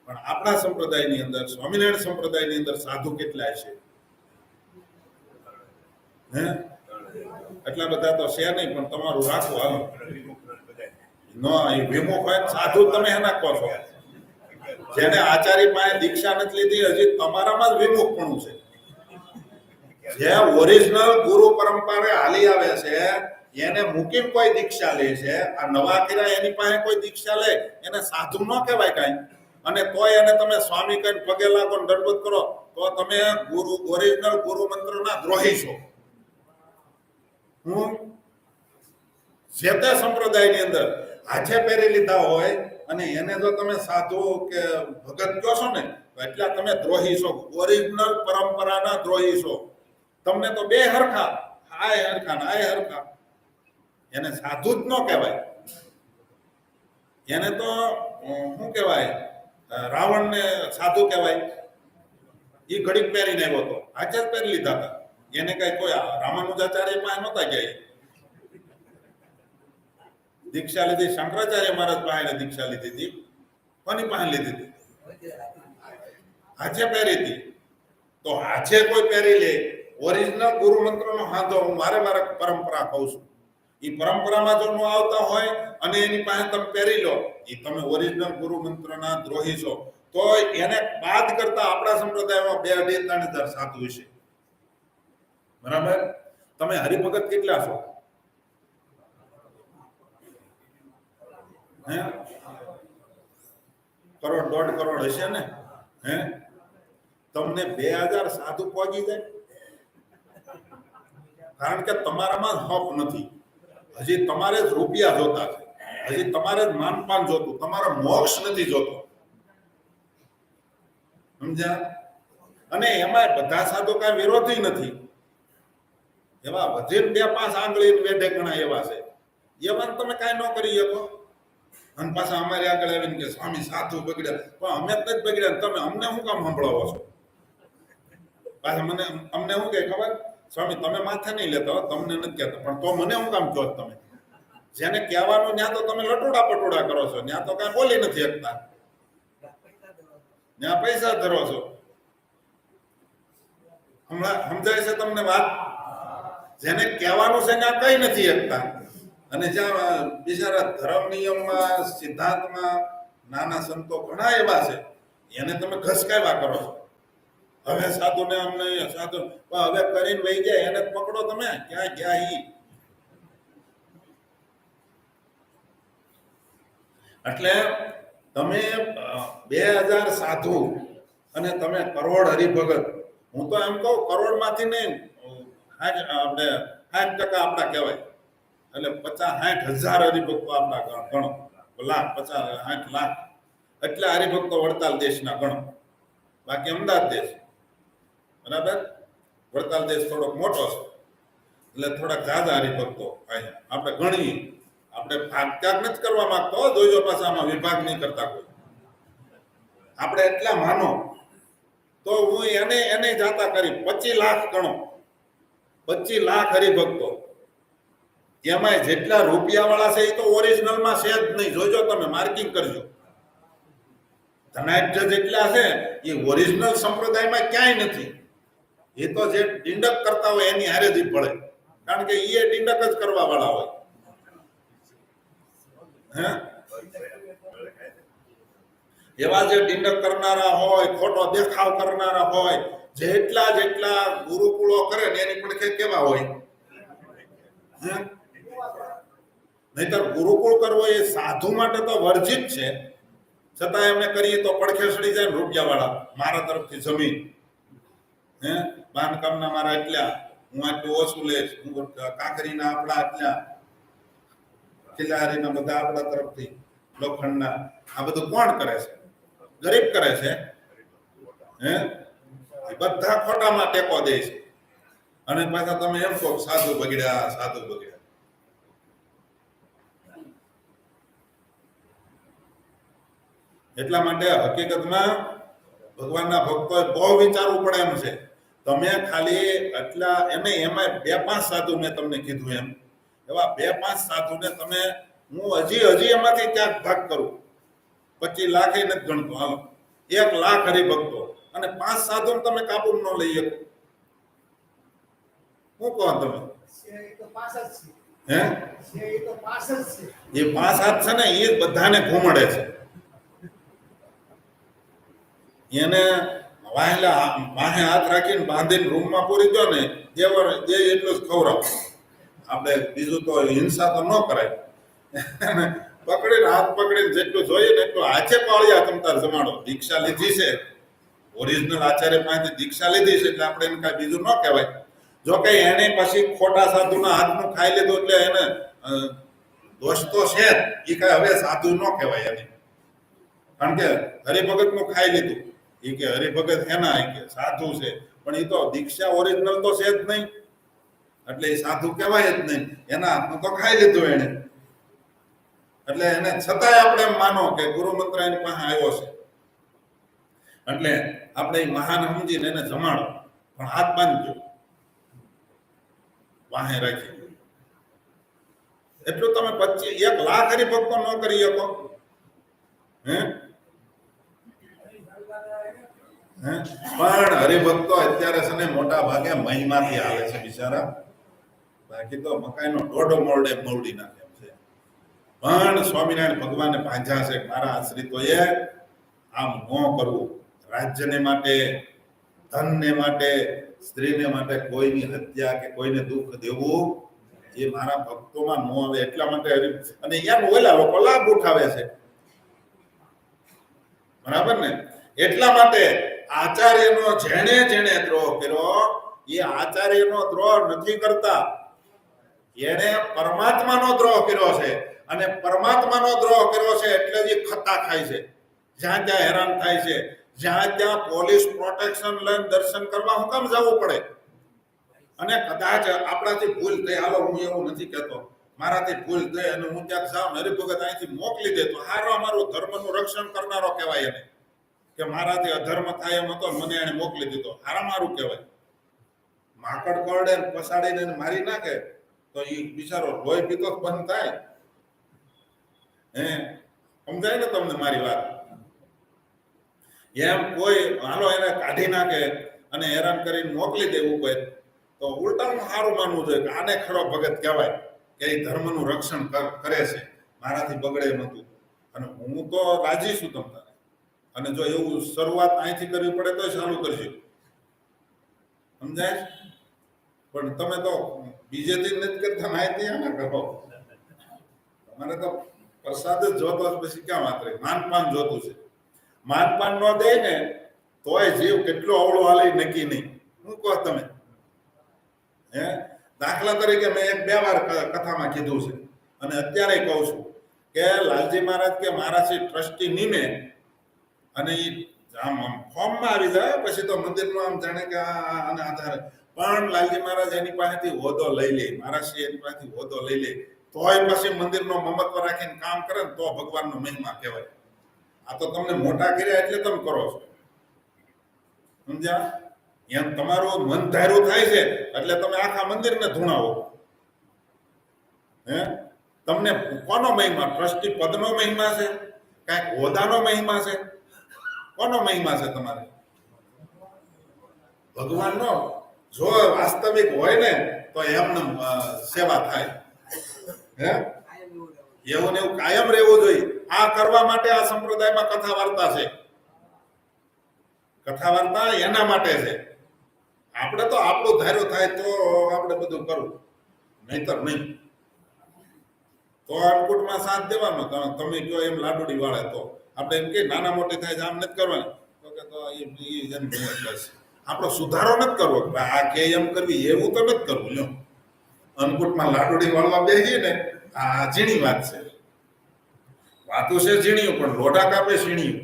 પણ આપણા સંપ્રદાયની અંદર, સ્વામિનારાયણ સંપ્રદાયની અંદર સાધુ કેટલા છે? હે? એટલા બધા તો છે નહીં, પણ તમારું રાખો હાલો. નો એ વિમુખ હોય સાધુ તમે એના કહો છો. જેને આચાર્ય પાસે દીક્ષા નથી લીધી, હજી તમારામાં જ વિમુખપણું છે. જે ઓરિજિનલ ગુરુ પરંપરા હાલી આવે છે એને મૂકીને કોઈ દીક્ષા લે છે, આ નવા કિરા એની પાસે કોઈ દીક્ષા લે એને સાધુ ન કહેવાય કાંઈ. અને તોય એને તમે સ્વામી કહીને પગે લાગો ને દંડવત કરો તો તમે ગુરુ ઓરિજિનલ ગુરુ મંત્રના દ્રોહી છો. હું જે તે સંપ્રદાયની અંદર હાથે પહેરી લીધા હોય અને એને જો તમે સાધુ કે ભગત કહો છો ને એટલા તમે દ્રોહી છો, ઓરિજિનલ પરંપરાના દ્રોહી છો. તમને તો બે હરખા, આય હરખા ને આય હરખા. એને સાધુ જ ન કહેવાય. એને તો શું કહેવાય, રાવણને સાધુ કહેવાય. એ ઘડીક પહેરીને આવ્યો હતો, હાથે જ પહેરી લીધા હતા. એને કઈ કોઈ રામાનુજાચાર્ય પાસે નહોતા ગયા. દીક્ષા લીધી શંકરાચાર્ય મહારાજ પાસે દીક્ષા લીધી હતી. કોની પાસે લીધી હતી? હાથે પહેરી હતી. તો હાથે કોઈ પહેરી લે, ઓરિજિનલ ગુરુ મંત્રનો હાથો હું વારે વારે પરંપરા કહું છું. એ પરંપરામાં જો ન આવતા હોય અને એની પાસે તમે પહેરી લો, એ તમે ઓરિજિનલ ગુરુ મંત્રના દ્રોહી છો. તો એને બાદ કરતા આપણા સંપ્રદાયમાં 2,500-3,000 સાધુ છે. બરાબર? તમે હરિભગત કેટલા છો? હે? કરોડ 1.5 કરોડ હશે ને? હે? તમને 2,000 સાધુ પહોંચી જાય? કારણ કે તમારામાં હક નથી. હજી તમારે જ રૂપિયા જોતા છે, હજી તમારે જ માનપાન જોતું, તમારો મોક્ષ નથી જોતો. સમજ્યા? અને એમાં બધા સાધુ કઈ વિરોધી નથી. એવા વધીને 2-5 આંગળી વેઢે ઘણા એવા છે, એવા તમે કઈ ન કરી શકો. અને પાછા અમારી આગળ આવીને કે સ્વામી સાધુ બગડ્યા. પણ અમે જ નથી બગડ્યા, તમે અમને શું કામ સંભળાવો છો? પાછા અમને શું કે ખબર? સ્વામી તમે માથે નહીં લેતા, તમને નથી કહેતા, પણ તો મને શું કામ કહો તમે? જેને કહેવાનું ત્યાં તો તમે લટોડા પટોડા કરો છો, ત્યાં તો કઈ બોલી નથી શકતા, ત્યાં પૈસા ધરો છો. હમણાં સમજાય છે તમને વાત? જેને કહેવાનું છે ત્યાં કઈ નથી શકતા. અને જ્યાં બિચારા ધર્મ નિયમમાં સિદ્ધાંતમાં નાના સંતો ઘણા એવા છે, એને તમે ઘસકાવ્યા કરો છો. હવે સાધુને અમને સાધુ હવે કરીને વહી જાય, એને પકડો તમે, ક્યાં ગયા ઈ? એટલે તમે 2,000 સાધુ અને તમે કરોડ હરિભગત. હું તો એમ કહું કરોડમાંથી નહીં, આપણે 60% આપણા કહેવાય. એટલે 50-60 હજાર હરિભક્તો આપણા ગણો, લાખ 50-60 લાખ એટલા હરિભક્તો વડતાલ દેશના ગણો. બાકી અમદાવાદ દેશ, બરાબર? વડતાલ દેશ થોડોક મોટો છે એટલે થોડાક ઝાઝા હરિભક્તો આપણે ગણીએ. આપણે ભાગ ત્યાગ નથી કરવા માંગતો, જોઈજો પાછા આમાં વિભાગ નહીં કરતા કોઈ. આપણે એટલા માનો તો હું એને જાતા કરી 25 લાખ ગણો, 25 લાખ હરિભક્તો. એમાં જેટલા રૂપિયા વાળા છે એ તો ઓરિજિનલમાં છે જ નહીં, જોજો તમે, માર્કિંગ કરજો. ધનાઢ્ય જેટલા છે એ ઓરિજિનલ સંપ્રદાયમાં ક્યાંય નથી. એ તો જે ડિંડક કરતા હોય એની હારે જ પડે, કારણ કે એ ડિંડક જ કરવા વાળા હોય. હે? એવા જે ડિંડક કરનારા હોય, ખોટો દેખાવ કરનારા હોય, જેટલા ગુરુકુળો કરે ને એની પડખે કેવા હોય? હે? નહીતર ગુરુકુળ કરવો એ સાધુ માટે તો વર્જિત છે, છતાં એમને કરીએ તો પડખે સડી જાય ને રૂપિયા વાળા, મારા તરફથી જમીન, હે, બાંધકામના મારા એટલા, હું આટલું ઓછું લઈશ, હું કાંકરીના આપણા આટલા, ખિલારીના બધા આપણા તરફથી, લોખંડના. આ બધું કોણ કરે છે? ગરીબ કરે છે. હે? બધા ખોટામાં ટેકો દે છે. અને પાછા તમે એમ કહો સાધુ બગડ્યા, સાધુ બગડ્યા. એટલા માટે હકીકતમાં ભગવાનના ભક્તોએ બહુ વિચારવું પડે એમ છે. તમે ખાલી એટલા એમાં 2-5 સાધુ મેં તમને કીધું એમ, એવા 2-5 સાધુને તમે, હું હજી એમાંથી ક્યાંક ભાગ કરું, 25 લાખ એ નથી ગણતો, હાલો 1 લાખ હરિભક્તો અને 5 સાધુ તમે કાબુ ન લઈ શકો. શું કહો તમે? હે? એ 5 હાથ છે ને એ બધાને ઘૂમડે છે. એને વાહે હાથ રાખીને બાંધીને રૂમમાં પૂરી દો ને, જે એટલું જ ખવડાવો. આપણે બીજું તો હિંસા તો ન કરાય. પકડીને હાથ પકડીને જેટલું જોઈએ ને એટલું હાથે પાળ્યા તમતાર જમાડો. દીક્ષા લીધી છે, ઓરિજિનલ આચાર્ય પાસેથી દીક્ષા લીધી છે એટલે આપણે એને કાંઈ બીજું ન કહેવાય. જો કે એને પછી ખોટા સાધુના હાથનું ખાઈ લીધું એટલે એને દોષ તો છે જ, એ કાંઈ હવે સાધુ ન કહેવાય એને, કારણ કે હરિભગતનું ખાઈ લીધું. એ કે હરિભગત એના કે સાધુ છે, પણ એ તો દીક્ષા ઓરિજિનલ તો છે જ નહીં, એટલે એ સાધુ કહેવાય જ નહીં. એના હાથનું તો ખાઈ લીધું એને, એટલે એને છતાંય આપણે એમ માનો કે ગુરુ મંત્ર એની પાસે આવ્યો છે, એટલે આપણે એ મહાન સમજીને એને જમાડો, પણ હાથ બાંધજો. વાહે રાખી. એટલું તમે 1,00,000 હરિભક્તો ન કરી શકો? હે પણ હરિભક્તો અત્યારે છે ને મોટા ભાગે મહિમાથી આવે છે બિચારા. બાકી તો મકાઈનો દોઢો મોરડે મોરડી નાખે છે. પણ સ્વામિનારાયણ ભગવાનને ભાંજા છે મારા આશ્રિતોએ આમ ન કરવું. રાજ્યને માટે, ધનને માટે, સ્ત્રીને માટે કોઈની હત્યા કે કોઈને દુઃખ દેવું એ મારા ભક્તોમાં ન આવે. એટલા માટે અને યાર ઓલા લોકો લાભ ઉઠાવે છે, બરાબર ને? એટલા માટે આચાર્યનો જેણે જેણે દ્રોહ કર્યો એ આચાર્યનો દ્રોહ નથી કરતા, એને પરમાત્માનો દ્રોહ કર્યો છે. અને પરમાત્માનો દ્રોહ કર્યો છે એટલે જ ખતા ખાય છે, જ્યાં ત્યાં હેરાન થાય છે, જ્યાં ત્યાં પોલીસ પ્રોટેક્શન લઈને દર્શન કરવા હું કામ જવું પડે? અને કદાચ આપણાથી ભૂલ થઈ, હાલો હું એવું નથી કહેતો, મારાથી ભૂલ થઈ અને હું ક્યાંક જાઉં હરિભગત અહીંથી મોકલી દે તો હારો અમારું ધર્મનું રક્ષણ કરનારો કહેવાય એને, કે મારાથી અધર્મ થાય એમ હતો મને એને મોકલી દીધો, હારા મારું કહેવાય. માકડ કરડે પસાડીને મારી નાખે તો એ બિચારો લોહી પીતો બંધ થાય. હે સમજાય ને તમને મારી વાત? એમ કોઈ હાલો એને કાઢી નાખે અને હેરાન કરીને મોકલી દેવું કોઈ તો ઉલટાનું સારું માનવું જોઈએ કે આને ખરો ભગત કહેવાય, કે એ ધર્મનું રક્ષણ કરે છે, મારાથી બગડે એમ હતું. અને હું તો રાજી છું તમને. અને જો એવું શરૂઆત અહીંથી કરવી પડે તો ચાલુ કરજો, સમજાય? પણ તમે તો બીજેથી નથી કરતા, માહિતી આના કરો. તમારે તો પ્રસાદ જ જોતો પછી ક્યાં વાત રહી? માનપાન જોતું છે. માનપાન ન દે ને તોય જીવ કેટલો અવળો હાલે નક્કી નહીં. શું કહો તમે? હે દાખલા તરીકે મેં 1-2 વાર કથામાં કીધું છે અને અત્યારે કહું છું કે લાલજી મહારાજ કે મહારાજશ્રી ટ્રસ્ટી નીમે અને એ આમ ફોર્મમાં આવી જાય પછી તો મંદિરનું આમ જાણે કે આના આધારે, પણ લાલજી મહારાજ એની પાસેથી હોદ્દો લઈ લે, મહારાજશ્રી એની પાસેથી હોદ્દો લઈ લે તોય પછી મંદિરનો મમત્વ રાખીને કામ કરે ને તો ભગવાનનો મહિમા કહેવાય. આ તો તમને મોટા કર્યા એટલે તમે કરો છો, સમજ્યા? એમ તમારું મન ધાર્યું થાય છે એટલે તમે આખા મંદિરને ધૂણાવો. હે તમને કોનો મહિમા? ટ્રસ્ટી પદનો મહિમા છે? કાંઈક હોદ્દાનો મહિમા છે? કોનો મહિમા છે તમારે? ભગવાનનો. જો વાસ્તવિક હોય ને તો એમને સેવા થાય. હે એવું ને એવું કાયમ રહેવું જોઈએ. આ કરવા માટે આ સંપ્રદાયમાં કથા વાર્તા છે. કથા વાર્તા એના માટે છે. આપણે તો આપણું ધાર્યું થાય તો આપણે બધું કરવું, નહીતર નહીં. તો અન્નકૂટમાં સાથ દેવાનો. તમે કહો એમ લાડુડી વાળે તો આપણે એમ કે નાના મોટી થાય છે આમ નથી કરવાની, તો કે તો એમ બસ આપણો સુધારો નથી કરવો. આ કે એમ કરવી એવું તો નથી કરવું. લ્યો અન્નકૂટમાં લાડુડી વાળવા બેસીએ ને આ ઝીણી વાત છે. વાતું છે ઝીણ્યું પણ લોઢા કાપે ઝીણ્યું,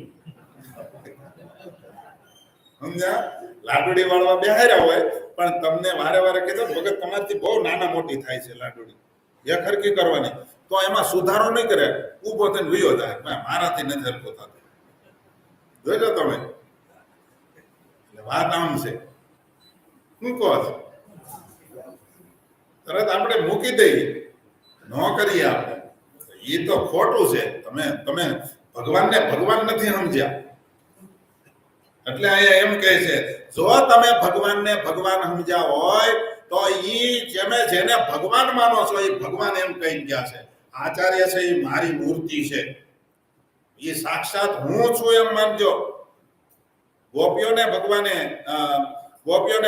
સમજ્યા? લાડુડી વાળવા બેહાર્યા હોય પણ તમને વારે વારે કીધું ભગત તમારથી બહુ નાના મોટી થાય છે લાડુડી, એ ખરકી કરવાની, તો એમાં સુધારો નહીં કરે, ઊભો થઈને વિયો જાય, મારાથી નથી હરકો થતો. જોઈજો તમે. એટલે વાત આમ છે. શું કહો છો? તરત આપણે મૂકી દઈએ, ન કરીએ આપણે, એ તો ખોટું છે. તમે ભગવાનને ભગવાન નથી સમજ્યા. એટલે અહીંયા એમ કહે છે જો તમે ભગવાનને ભગવાન સમજ્યા હોય તો જેને ભગવાન માનો છો એ ભગવાન એમ કહી ગયા છે. આચાર્ય છે એ મારી મૂર્તિ છે, એ સાક્ષાત હું છું એમ માનજો. ગોપીઓને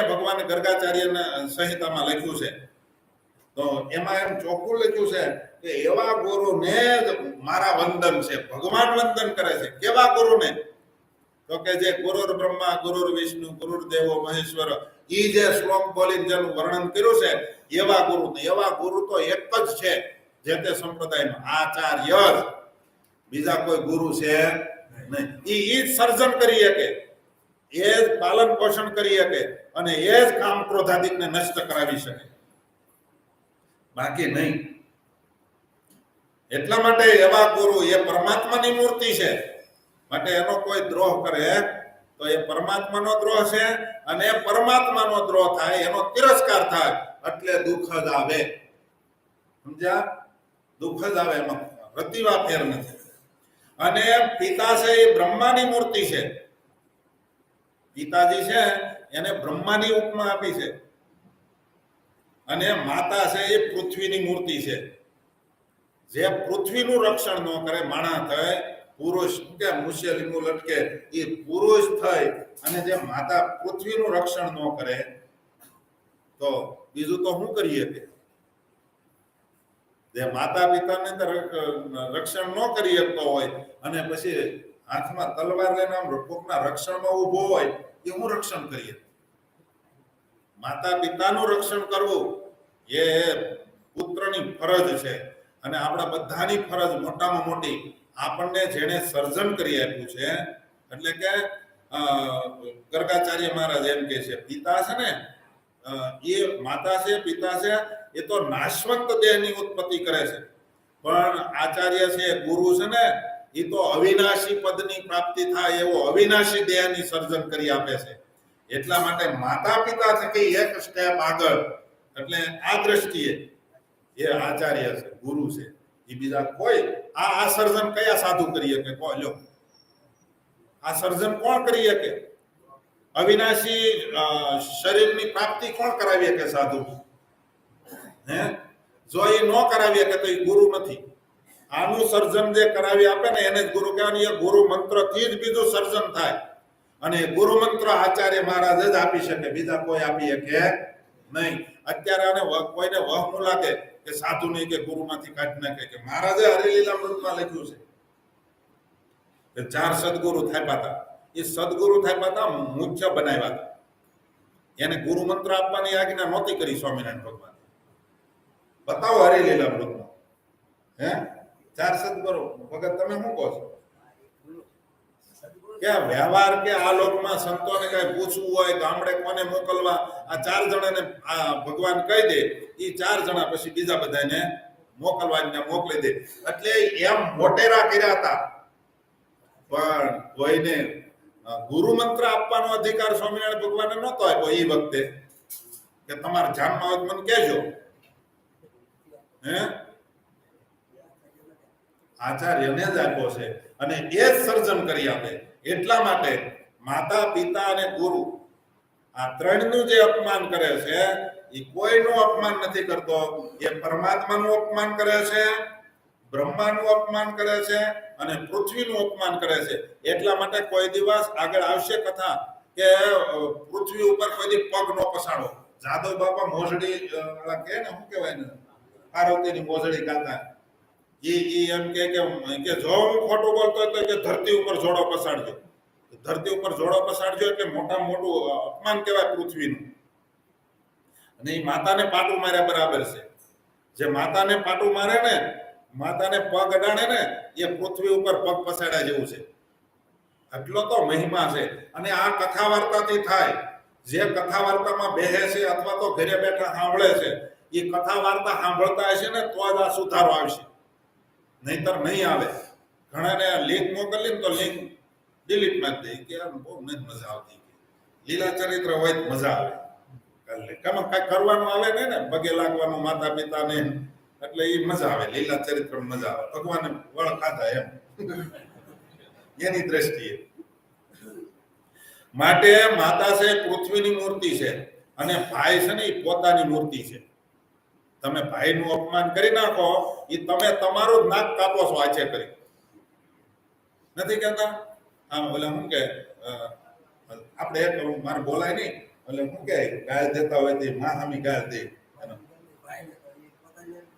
ભગવાને ગર્ગાચાર્યના સંહિતામાં લખ્યું છે, તો એમાં એમ ચોખ્ખું લખ્યું છે કે એવા ગુરુને મારા વંદન છે. ભગવાન વંદન કરે છે. કેવા ગુરુને? તો કે જે ગુરુર બ્રહ્મા ગુરુર વિષ્ણુ ગુરુર દેવો મહેશ્વર, એ જે શ્લોક બોલીને જેનું વર્ણન કર્યું છે એવા ગુરુ. એવા ગુરુ તો એક જ છે જે તે સંપ્રદાયમાં, આચાર્ય જ, બીજા કોઈ ગુરુ છે નહીં. એ જ સર્જન કરી શકે, એ જ પાલન પોષણ કરી શકે અને એ જ કામ ક્રોધાદિકને નષ્ટ કરાવી શકે, બાકી નહીં. એટલા માટે એવા ગુરુ એ પરમાત્માની મૂર્તિ છે. માટે એનો કોઈ દ્રોહ કરે તો એ પરમાત્માનો દ્રોહ છે અને પરમાત્માનો દ્રોહ થાય, એનો તિરસ્કાર થાય એટલે દુઃખ જ આવે. સમજ્યા? દુઃખ જ આવે, એમાં રતીવા ફેર નથી. અને પિતા છે એ બ્રહ્માની મૂર્તિ છે. પિતાજી છે એને બ્રહ્માની ઉપમા આપી છે. અને માતા છે એ પૃથ્વીની મૂર્તિ છે. જે પૃથ્વીનું રક્ષણ ન કરે, માણા થાય પુરુષ કે મુશ્યલીનું લટકે, એ પુરુષ થઈ અને જે માતા પૃથ્વીનું રક્ષણ ન કરે તો બીજું તો શું કરીએ? કે જે માતા પિતાને રક્ષણ ન કરી શકતો હોય અને પછી હાથમાં તલવાર લઈને આમ કોકના રક્ષણમાં ઉભો હોય, એ હું રક્ષણ કરીએ? માતા પિતાનું રક્ષણ કરવું એ પુત્રની ફરજ છે. અને આપણા બધાની ફરજ મોટામાં મોટી, આપણને જેણે સર્જન કરી આપ્યું છે, એટલે કે ગર્ગાચાર્ય મહારાજ એમ કે છે, પિતા છે ને એ માતા છે, પિતા છે, એ તો નાશવંત દેહની ઉત્પત્તિ કરે છે, પણ આચાર્ય છે, ગુરુ છે ને, એ તો અવિનાશી પદની પ્રાપ્તિ થાય એવો અવિનાશી દેહની સર્જન કરી આપે છે. એટલા માટે માતા પિતા થકી એક સ્ટેપ આગળ, એટલે આ દ્રષ્ટિએ એ આચાર્ય છે, ગુરુ છે. એ બીજા કોઈ આ સર્જન કયા સાધુ કરી શકે? લ્યો, આ સર્જન કોણ કરી શકે? અવિનાશી શરીરની પ્રાપ્તિ કોણ કરાવી શકે? સાધુ. હે? જો એ ન કરાવી શકે તો એ ગુરુ નથી. આનું સર્જન જે કરાવી આપે ને એને જ ગુરુ કહેવાનું. એ ગુરુ મંત્રથી જ બીજું સર્જન થાય. અને ગુરુ મંત્ર આચાર્ય મહારાજ જ આપી શકે, બીજા કોઈ આપી શકે નહીં. અત્યારે આને કોઈને વહમું લાગે કે સાધુ નહીં કે ગુરુમાંથી કાઢી નાખે, કે મહારાજે હરિલીલામૃતમાં લખ્યું છે કે 4 સદગુરુ થાપ્યા હતા. એ સદગુરુ થાપ્યા હતા, મુખ્ય બનાવ્યા હતા. એને ગુરુ મંત્ર આપવાની આજ્ઞા નહોતી કરી સ્વામિનારાયણ ભગવાન. બતાવો હરિલીલામૃતમાં. હે? 4 સદગુરુ ભગત તમે શું કહો છો? કે વ્યવહાર કે આ લોકમાં સંતોને કઈ પૂછવું હોય, ગામડે કોને મોકલવા, આ 4 જણાને આ ભગવાન કહી દે, એ 4 જણા પછી બીજા બધાને મોકલવાને મોકલી દે. એટલે એમ મોટેરા કર્યા હતા, પણ કોઈને ગુરુ મંત્ર આપવાનો અધિકાર સ્વામિનારાયણ ભગવાને નહોતો આપ્યો એ વખતે. કે તમારા જાનમાં હોય મને કહેજો. હે? આચાર્યને જ આપ્યો છે અને એ જ સર્જન કરી આપે. એટલા માટે માતા પિતા અને ગુરુ આ ત્રણનું જે અપમાન કરે છે, એ કોઈનું અપમાન નથી કરતો. એ પરમાત્માનું અપમાન કરે છે, બ્રહ્માનું અપમાન કરે છે અને પૃથ્વીનું અપમાન કરે છે. એટલા માટે કોઈ દિવસ આગળ આવશે કથા કે પૃથ્વી ઉપર કોઈ પગ નો પસાડો. જાદવ બાપા મોજડી કે ને શું કહેવાય ને, પાર્વતીની મોજડી ગાતા, એમ કે જો હું ખોટું બોલતો હોય તો કે ધરતી ઉપર જોડો પસાડજો. ધરતી ઉપર જોડો પસાડજો એટલે મોટા મોટું અપમાન કહેવાય પૃથ્વીનું. અને એ માતાને પાટું માર્યા બરાબર છે. જે માતાને પાટું મારે ને, માતાને પગ અડાડે ને, એ પૃથ્વી ઉપર પગ પસાડ્યા જેવું છે. એટલો તો મહિમા છે. અને આ કથા વાર્તાથી થાય. જે કથા વાર્તામાં બેહે છે અથવા તો ઘરે બેઠા સાંભળે છે, એ કથા વાર્તા સાંભળતા હશે ને તો જ આ સુધારો આવશે, નહીતર નહીં આવે. ઘણાને લિંક મોકલી ને તો લિંક ડિલીટ મારી દે કે બહુ નથી મજા આવતી. લીલા ચરિત્ર હોય તો મજા આવે. કઈ કરવાનું આવે ને પગે લાગવાનું માતા પિતાને, એટલે એ મજા આવે. લીલા ચરિત્ર મજા આવે. ભગવાને વળ ખાધા એમ એની દ્રષ્ટિએ. માટે માતા છે પૃથ્વીની મૂર્તિ છે અને ભાઈ છે ને એ પોતાની મૂર્તિ છે. તમે ભાઈનું અપમાન કરી નાખો, એ તમે તમારું જ નાક કાપો છો આચે કરી. નથી કહેતા આમ ઓલા શું કે આપણે એક મારે બોલાય નહીં, એટલે શું કે ગાળ દેતા હોય તે માં હામી ગાળ દે.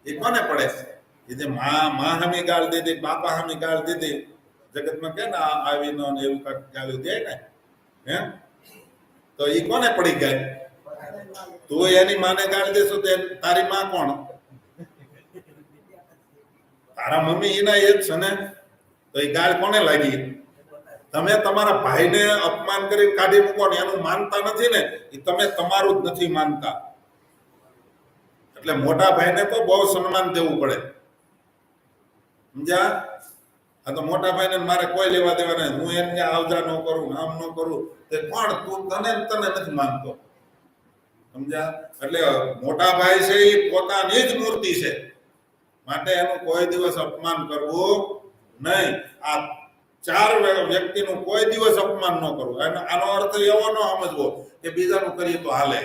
એ કોને પડે છે? એ જે માં હામી ગાળ દીધી, બાપા હામી ગાળ દીધી, જગતમાં કે ને આવી નો એવું કાંઈક ગાળ્યું દે ને, હે તો એ કોને પડી ગાય? તું એની માને ગાળ દેશો તો તારી માં કોણ? તારા મમ્મી એના એ જ છે ને, તો એ ગાળ કોને લાગી? તમે તમારા ભાઈને અપમાન કરી કાઢી મૂકો ને એનું માનતા નથી ને, એ તમે તમારું જ નથી માનતા. એટલે મોટા ભાઈને તો બહુ સન્માન દેવું પડે. સમજ્યા? આ તો મોટા ભાઈને મારે કોઈ લેવા દેવા નહીં. હું એને આવજા ન કરું, આમ ન કરું, તે કોણ? તું તને નથી માનતો. સમજ્યા? એટલે મોટા ભાઈ છે એ પોતાની જ મૂર્તિ છે, માટે એનું કોઈ દિવસ અપમાન કરવું નહીં. આ ચાર વ્યક્તિનું કોઈ દિવસ અપમાન ન કરવું. આનો અર્થ એવો ન સમજવો કે બીજાનું કરીએ તો હાલે.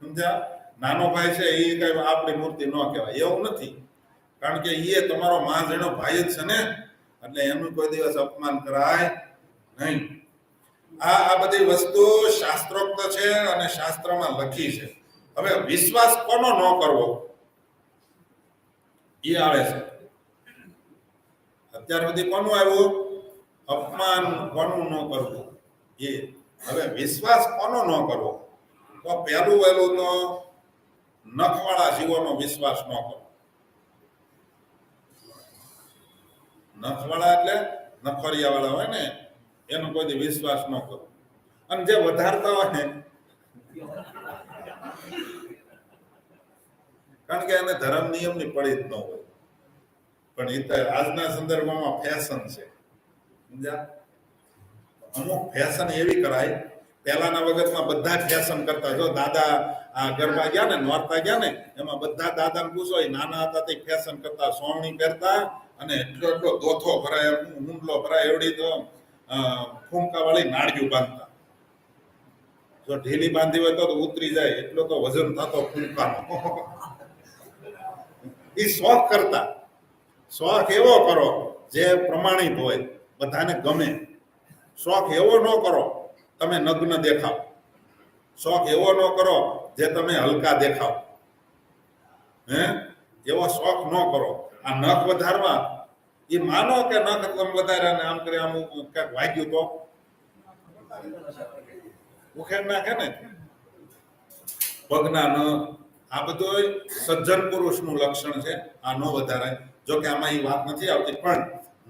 સમજ્યા? નાનો ભાઈ છે એ કઈ આપણી મૂર્તિ ન કહેવાય એવું નથી, કારણ કે એ તમારો માણસનો ભાઈ જ છે ને, એટલે એનું કોઈ દિવસ અપમાન કરાય નહીં. આ બધી વસ્તુ શાસ્ત્રોક્ત છે અને શાસ્ત્રમાં લખી છે. હવે વિશ્વાસ કોનો ન કરવો એ આવે છે. અત્યાર સુધી કોનું આવ્યું? અપમાન કોનું ન કરવું એ. હવે વિશ્વાસ કોનો ન કરવો? તો પહેલું વહેલું તો નખવાળા જીવોનો વિશ્વાસ ન કરવો. નખવાળા એટલે નખોરિયા વાળા હોય ને, એનો કોઈ વિશ્વાસ ન કરવો. અને જે વધારતા હોય ને, કારણ કે એને ધર્મ નિયમની પડી જ ન હોય, પણ એ તો આજના સંદર્ભમાં ફેશન છે. સમજ્યા? અમુક ફેશન એવી કરાય, પહેલાના વખતમાં બધા ફેશન કરતા. જો દાદા આ ગરબા ગયા ને, નોરતા ગયા ને, એમાં બધા દાદાને પૂછો, એ નાના હતા તે ફેશન કરતા, સોવણી પહેરતા અને એટલો એટલો દોથો ભરાય, મુંડલો ભરાય, એવડી તો ફૂંકા વાળી નાળિયું બાંધતા. જો ઢીલી બાંધી હોય તો ઉતરી જાય, એટલો તો વજન થતો ફૂંકાનો. એ શોખ કરતા. શોખ એવો કરો જે પ્રમાણિત હોય, બધાને ગમે. શોખ એવો ન કરો તમે નગ્ન દેખાવ. શોખ એવો ન કરો જે તમે હલકા દેખાવ. એવો શોખ ન કરો. આ નખ વધારવા, એ માનો કે નખ તમે વધાર્યા ને આમ કરે, આમ ક્યાંક વાગ્યું તો ઉખેડ નાખે ને. પગના નખ, આ બધું સજ્જન પુરુષનું લક્ષણ છે. આ ન વધારાય. જોકે આમાં એ વાત નથી આવતી, પણ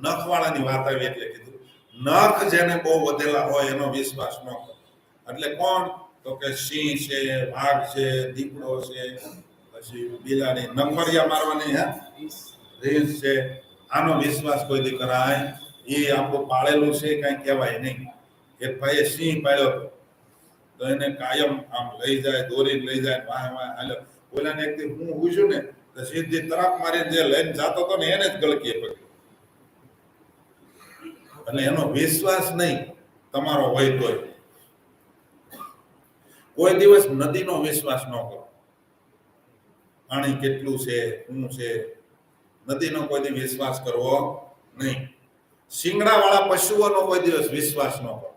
નખવાળાની વાત આવી એટલે કીધું. નખ જેને બહુ વધેલા હોય એનો વિશ્વાસ ન કરો. એટલે કોણ? તો કે સિંહ છે, વાઘ છે, દીપડો છે, પછી બિલાડી, નખોરિયા મારવાની રીસ છે. આનો વિશ્વાસ કોઈ દી કરાય? એ આપણું પાળેલું છે, કઈ કહેવાય નહીં. એક ભાઈએ સિંહ પાળ્યો તો એને કાયમ આમ લઈ જાય, દોરી લઈ જાય, વાહ વાહ હાલો. ઓલાને એક હું પૂછ્યું ને તો સીધી તરાપ મારીને જે લઈને જતો હતો ને એને જ ગળકીએ પકડ્યો. એટલે એનો વિશ્વાસ નહીં તમારો હોય તોય. કોઈ દિવસ નદીનો વિશ્વાસ ન કરો. પાણી કેટલું છે, શું છે, નદીનો કોઈ દિવસ વિશ્વાસ કરવો નહીં. શિંગડા વાળા પશુઓનો કોઈ દિવસ વિશ્વાસ ન કરો.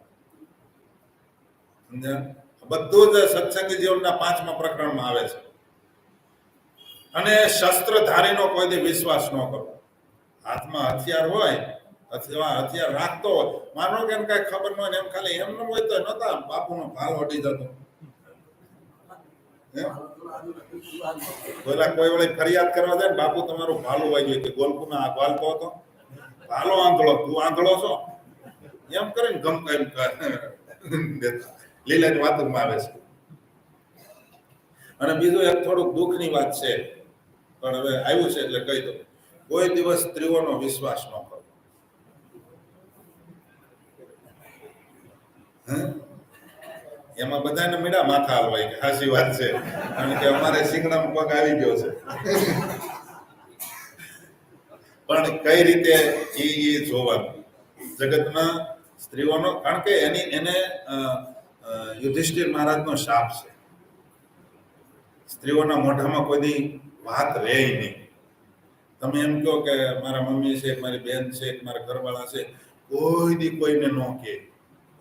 બધું જ સત્સંગી જીવનના 5મા પ્રકરણમાં આવે છે. અને શસ્ત્રધારીનો કોઈ દી વિશ્વાસ ન કરો. હાથમાં હથિયાર હોય અથવા હથિયાર રાખતો હોય, માનો કે કઈ ખબર ન હોય એમ ખાલી એમ ન હોય તો નતા બાપુનો ભાલ અડી જતો. કોઈ વળી ફરિયાદ કરવા જાય ને, બાપુ તમારું ભાલું વાગ્યું, કે ગોલકુના આ ભાલતો હતો, ભાલો આંધળો, તું આંધળો છો, એમ કરીને ગમતો એમ લીલાની વાતમાં આવે છે. અને બીજું એક થોડુંક દુઃખની વાત છે, પણ હવે આવ્યું છે એટલે કહી દઉં. કોઈ દિવસ સ્ત્રીઓનો વિશ્વાસ ન કરો. એમાં બધાને મીડા માથા હલવાય કે હાસી વાત છે, કારણ કે અમારે શીંગડામાં પગ આવી ગયો છે. પણ કઈ રીતે એ જોવાનું જગતમાં સ્ત્રીઓનો? કારણ કે એને યુધિષ્ઠિર મહારાજનો શાપ છે. સ્ત્રીઓના મોઢામાં કોઈ દી વાત રહે નહીં. તમે એમ કહો કે મારા મમ્મી છે, મારી બેન છે, મારા ઘરવાળા છે, કોઈ દી કોઈને ન કહે,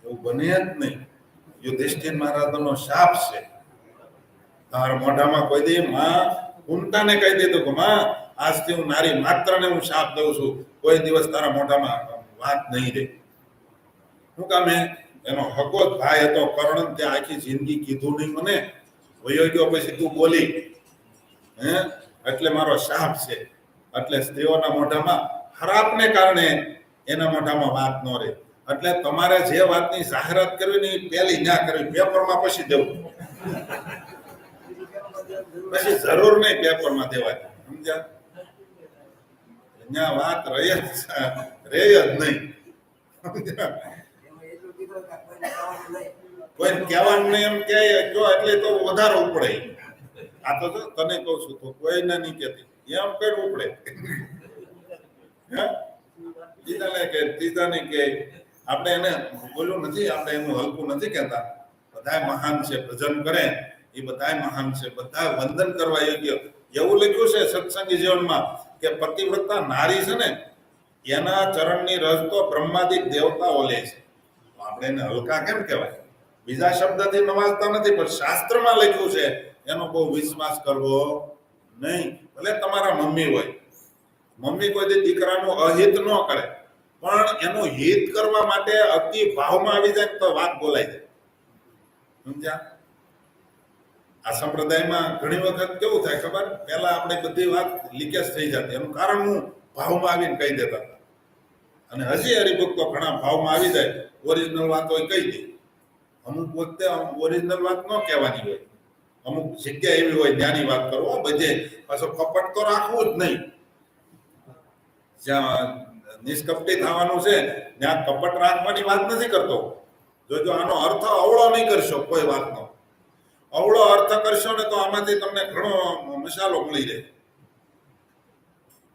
એવું બને જ નહીં. યુધિષ્ઠિર મહારાજનો શાપ છે. તારા મોઢામાં કોઈ દી માં કુંતાને કહી દીધું કે માં આજથી હું નારી માત્રને હું શાપ દઉં છું, કોઈ દિવસ તારા મોઢામાં વાત નહીં રહે. શું કામે? એનો હકો જ ભાઈ હતો કર્ણ, તે આખી જિંદગી કીધું નહીં મને, વયો ગયો પછી તું બોલી, એટલે મારો શાપ છે. એટલે સ્ત્રીઓના મોઢામાં ખરાબને કારણે એના મોઢામાં વાત ન રહે. એટલે તમારે જે વાતની જાહેરાત કરવી ને એ પહેલી ના કરવી, પેપરમાં પછી દેવું. પછી જરૂર નહીં પેપરમાં દેવાય. સમજ્યા? અહીંયા વાત રહે જ નહીં. કોઈ કહેવાનું નહીં એમ કે જો એટલે તો વધારે ઉપડે. આ તો જો તને કહું છું તો કોઈને નહીં કહેતી એમ કઈ ઉપડે. ત્રીજાને કે આપણે એને બોલું નથી, આપણે એનું હલકું નથી કહેતા. બધા મહાન છે, ભજન કરે એ બધા મહાન છે, બધા વંદન કરવા યોગ્ય. એવું લખ્યું છે સત્સંગી જીવનમાં કે પતિવ્રતા નારી છે ને એના ચરણની રસ તો બ્રહ્માદિક દેવતાઓ લે છે. આપણે એને હલકા કેમ કહેવાય? બીજા શબ્દથી નવાજતા નથી, પણ શાસ્ત્રમાં લખ્યું છે એનો બહુ વિશ્વાસ કરવો નહીં. ભલે તમારા મમ્મી હોય, મમ્મી કોઈ દીકરાનું અહિત ન કરે, પણ એનું હિત કરવા માટે અતિ ભાવમાં આવી જાય તો વાત બોલાય જાય. સમજ્યા? આ સંપ્રદાયમાં ઘણી વખત કેવું થાય ખબર? પહેલા આપણે બધી વાત લીકેજ થઈ જતી, એનું કારણ હું ભાવમાં આવીને કહી દેતા હતા. અને હજી હરિભક્તો ઘણા ભાવમાં આવી જાય, ઓરિજિનલ વાત હોય કહી દે. અમુક વખતે ઓરિજિનલ વાત ન કહેવાની હોય, અમુક જગ્યા એવી હોય જ્ઞાની વાત કરવો બધે. પાછો કપટ તો રાખવું જ નહીં. જ્યાં નિષ્કપટી થવાનું છે ત્યાં કપટ રાખવાની વાત નથી કરતો. જો આનો અર્થ અવળો નહીં કરશો, કોઈ વાતનો અવળો અર્થ કરશો ને તો આમાંથી તમને ઘણો મસાલો મળી જાય.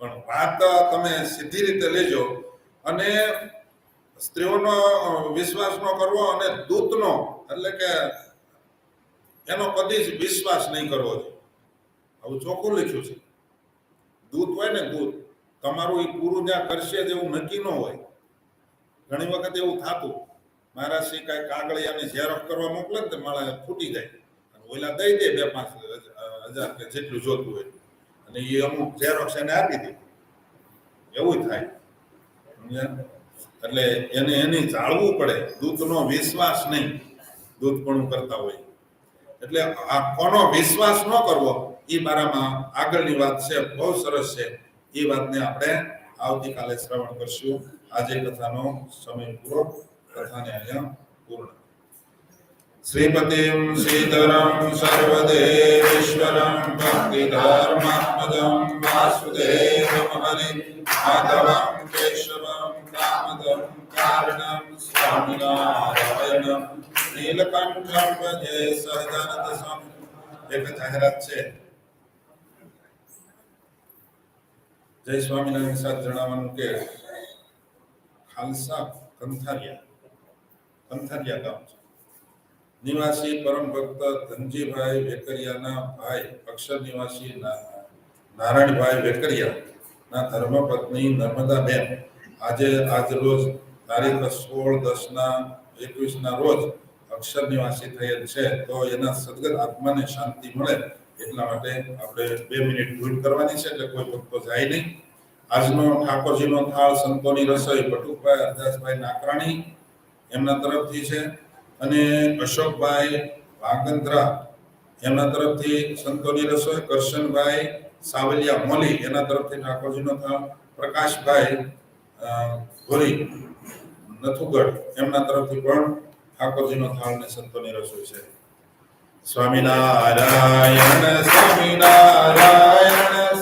પણ વાત તમે સીધી રીતે લેજો. અને સ્ત્રીઓનો વિશ્વાસ ન કરવો અને દૂતનો એટલે કે એનો કદી જ વિશ્વાસ નહીં કરવો જોઈએ. આવું ચોખ્ખું લખ્યું છે. દૂત હોય ને દૂત, તમારું એ પૂરું જ્યાં કરશે જેવું નક્કી ન હોય. ઘણી વખત એવું થતું, મારા શ્રી કાંઈ કાગળિયાને ઝેરોક્ષ કરવા મોકલે ને તો મારે ફૂટી જાય, અને ઓલા દઈ દે 2-5 હજાર કે જેટલું જોતું હોય, અને એ અમુક ઝેરોક્ષ એને આપી દે. એવું થાય. એટલે એને જાળવું પડે. દૂતનો વિશ્વાસ નહીં, દૂતપણું કરતા હોય. એટલે આ કોનો વિશ્વાસ ન કરવો એ બારામાં આગળની વાત છે, બહુ સરસ છે. એ વાતને આપણે આવતીકાલે શ્રવણ કરશું. આજે કથાનો સમય પૂરો. કથાને અહીંયા પૂર્ણ. શ્રીપતિમ શ્રીધરમ સર્વદેવેશ્વરમ ભક્તિધર્માત્મજમ વાસુદેવમ હરિ માધવમ કેશવમ દામોદરમ કારણમ સ્વામિનારાયણમ નીલકંઠમ ભજે સહજાનંદ સ્વામી. એક જાહેરાત છે. જય સ્વામિનારાયણ સાથે જણાવવાનું કે ખાલસા કંથારિયા ગામ છે. નિવાસી પરમ ભક્ત ધનજીભાઈ વેકરિયાના ભાઈ અક્ષર નિવાસી નારાયણભાઈ વેકરિયાના ધર્મપત્ની નર્મદાબેન આજ રોજ તારીખ 16/10/21 રોજ અક્ષર નિવાસી થયેલ છે. તો એના સદગત આત્માને શાંતિ મળે એટલા માટે આપણે 2 મિનિટ ભૂલ કરવાની છે, એટલે કોઈ ભક્તો જાય નહીં. આજનો ઠાકોરજીનો થાળ સંતોની રસોઈ બટુકભાઈ અરદાસભાઈ નાકરાણી એમના તરફથી છે, અને અશોકભાઈ વાગંદ્રા એમના તરફથી સંતોની રસોઈ, કરશનભાઈ સાવલિયા મોલી એના તરફથી ઠાકોરજીનો થાળ, પ્રકાશભાઈ ગોરી નથુગઢ એમના તરફથી પણ ઠાકોરજીનો થાળ ને સંતોની રસોઈ છે. સ્વામિનારાયણ સ્વામિનારાયણ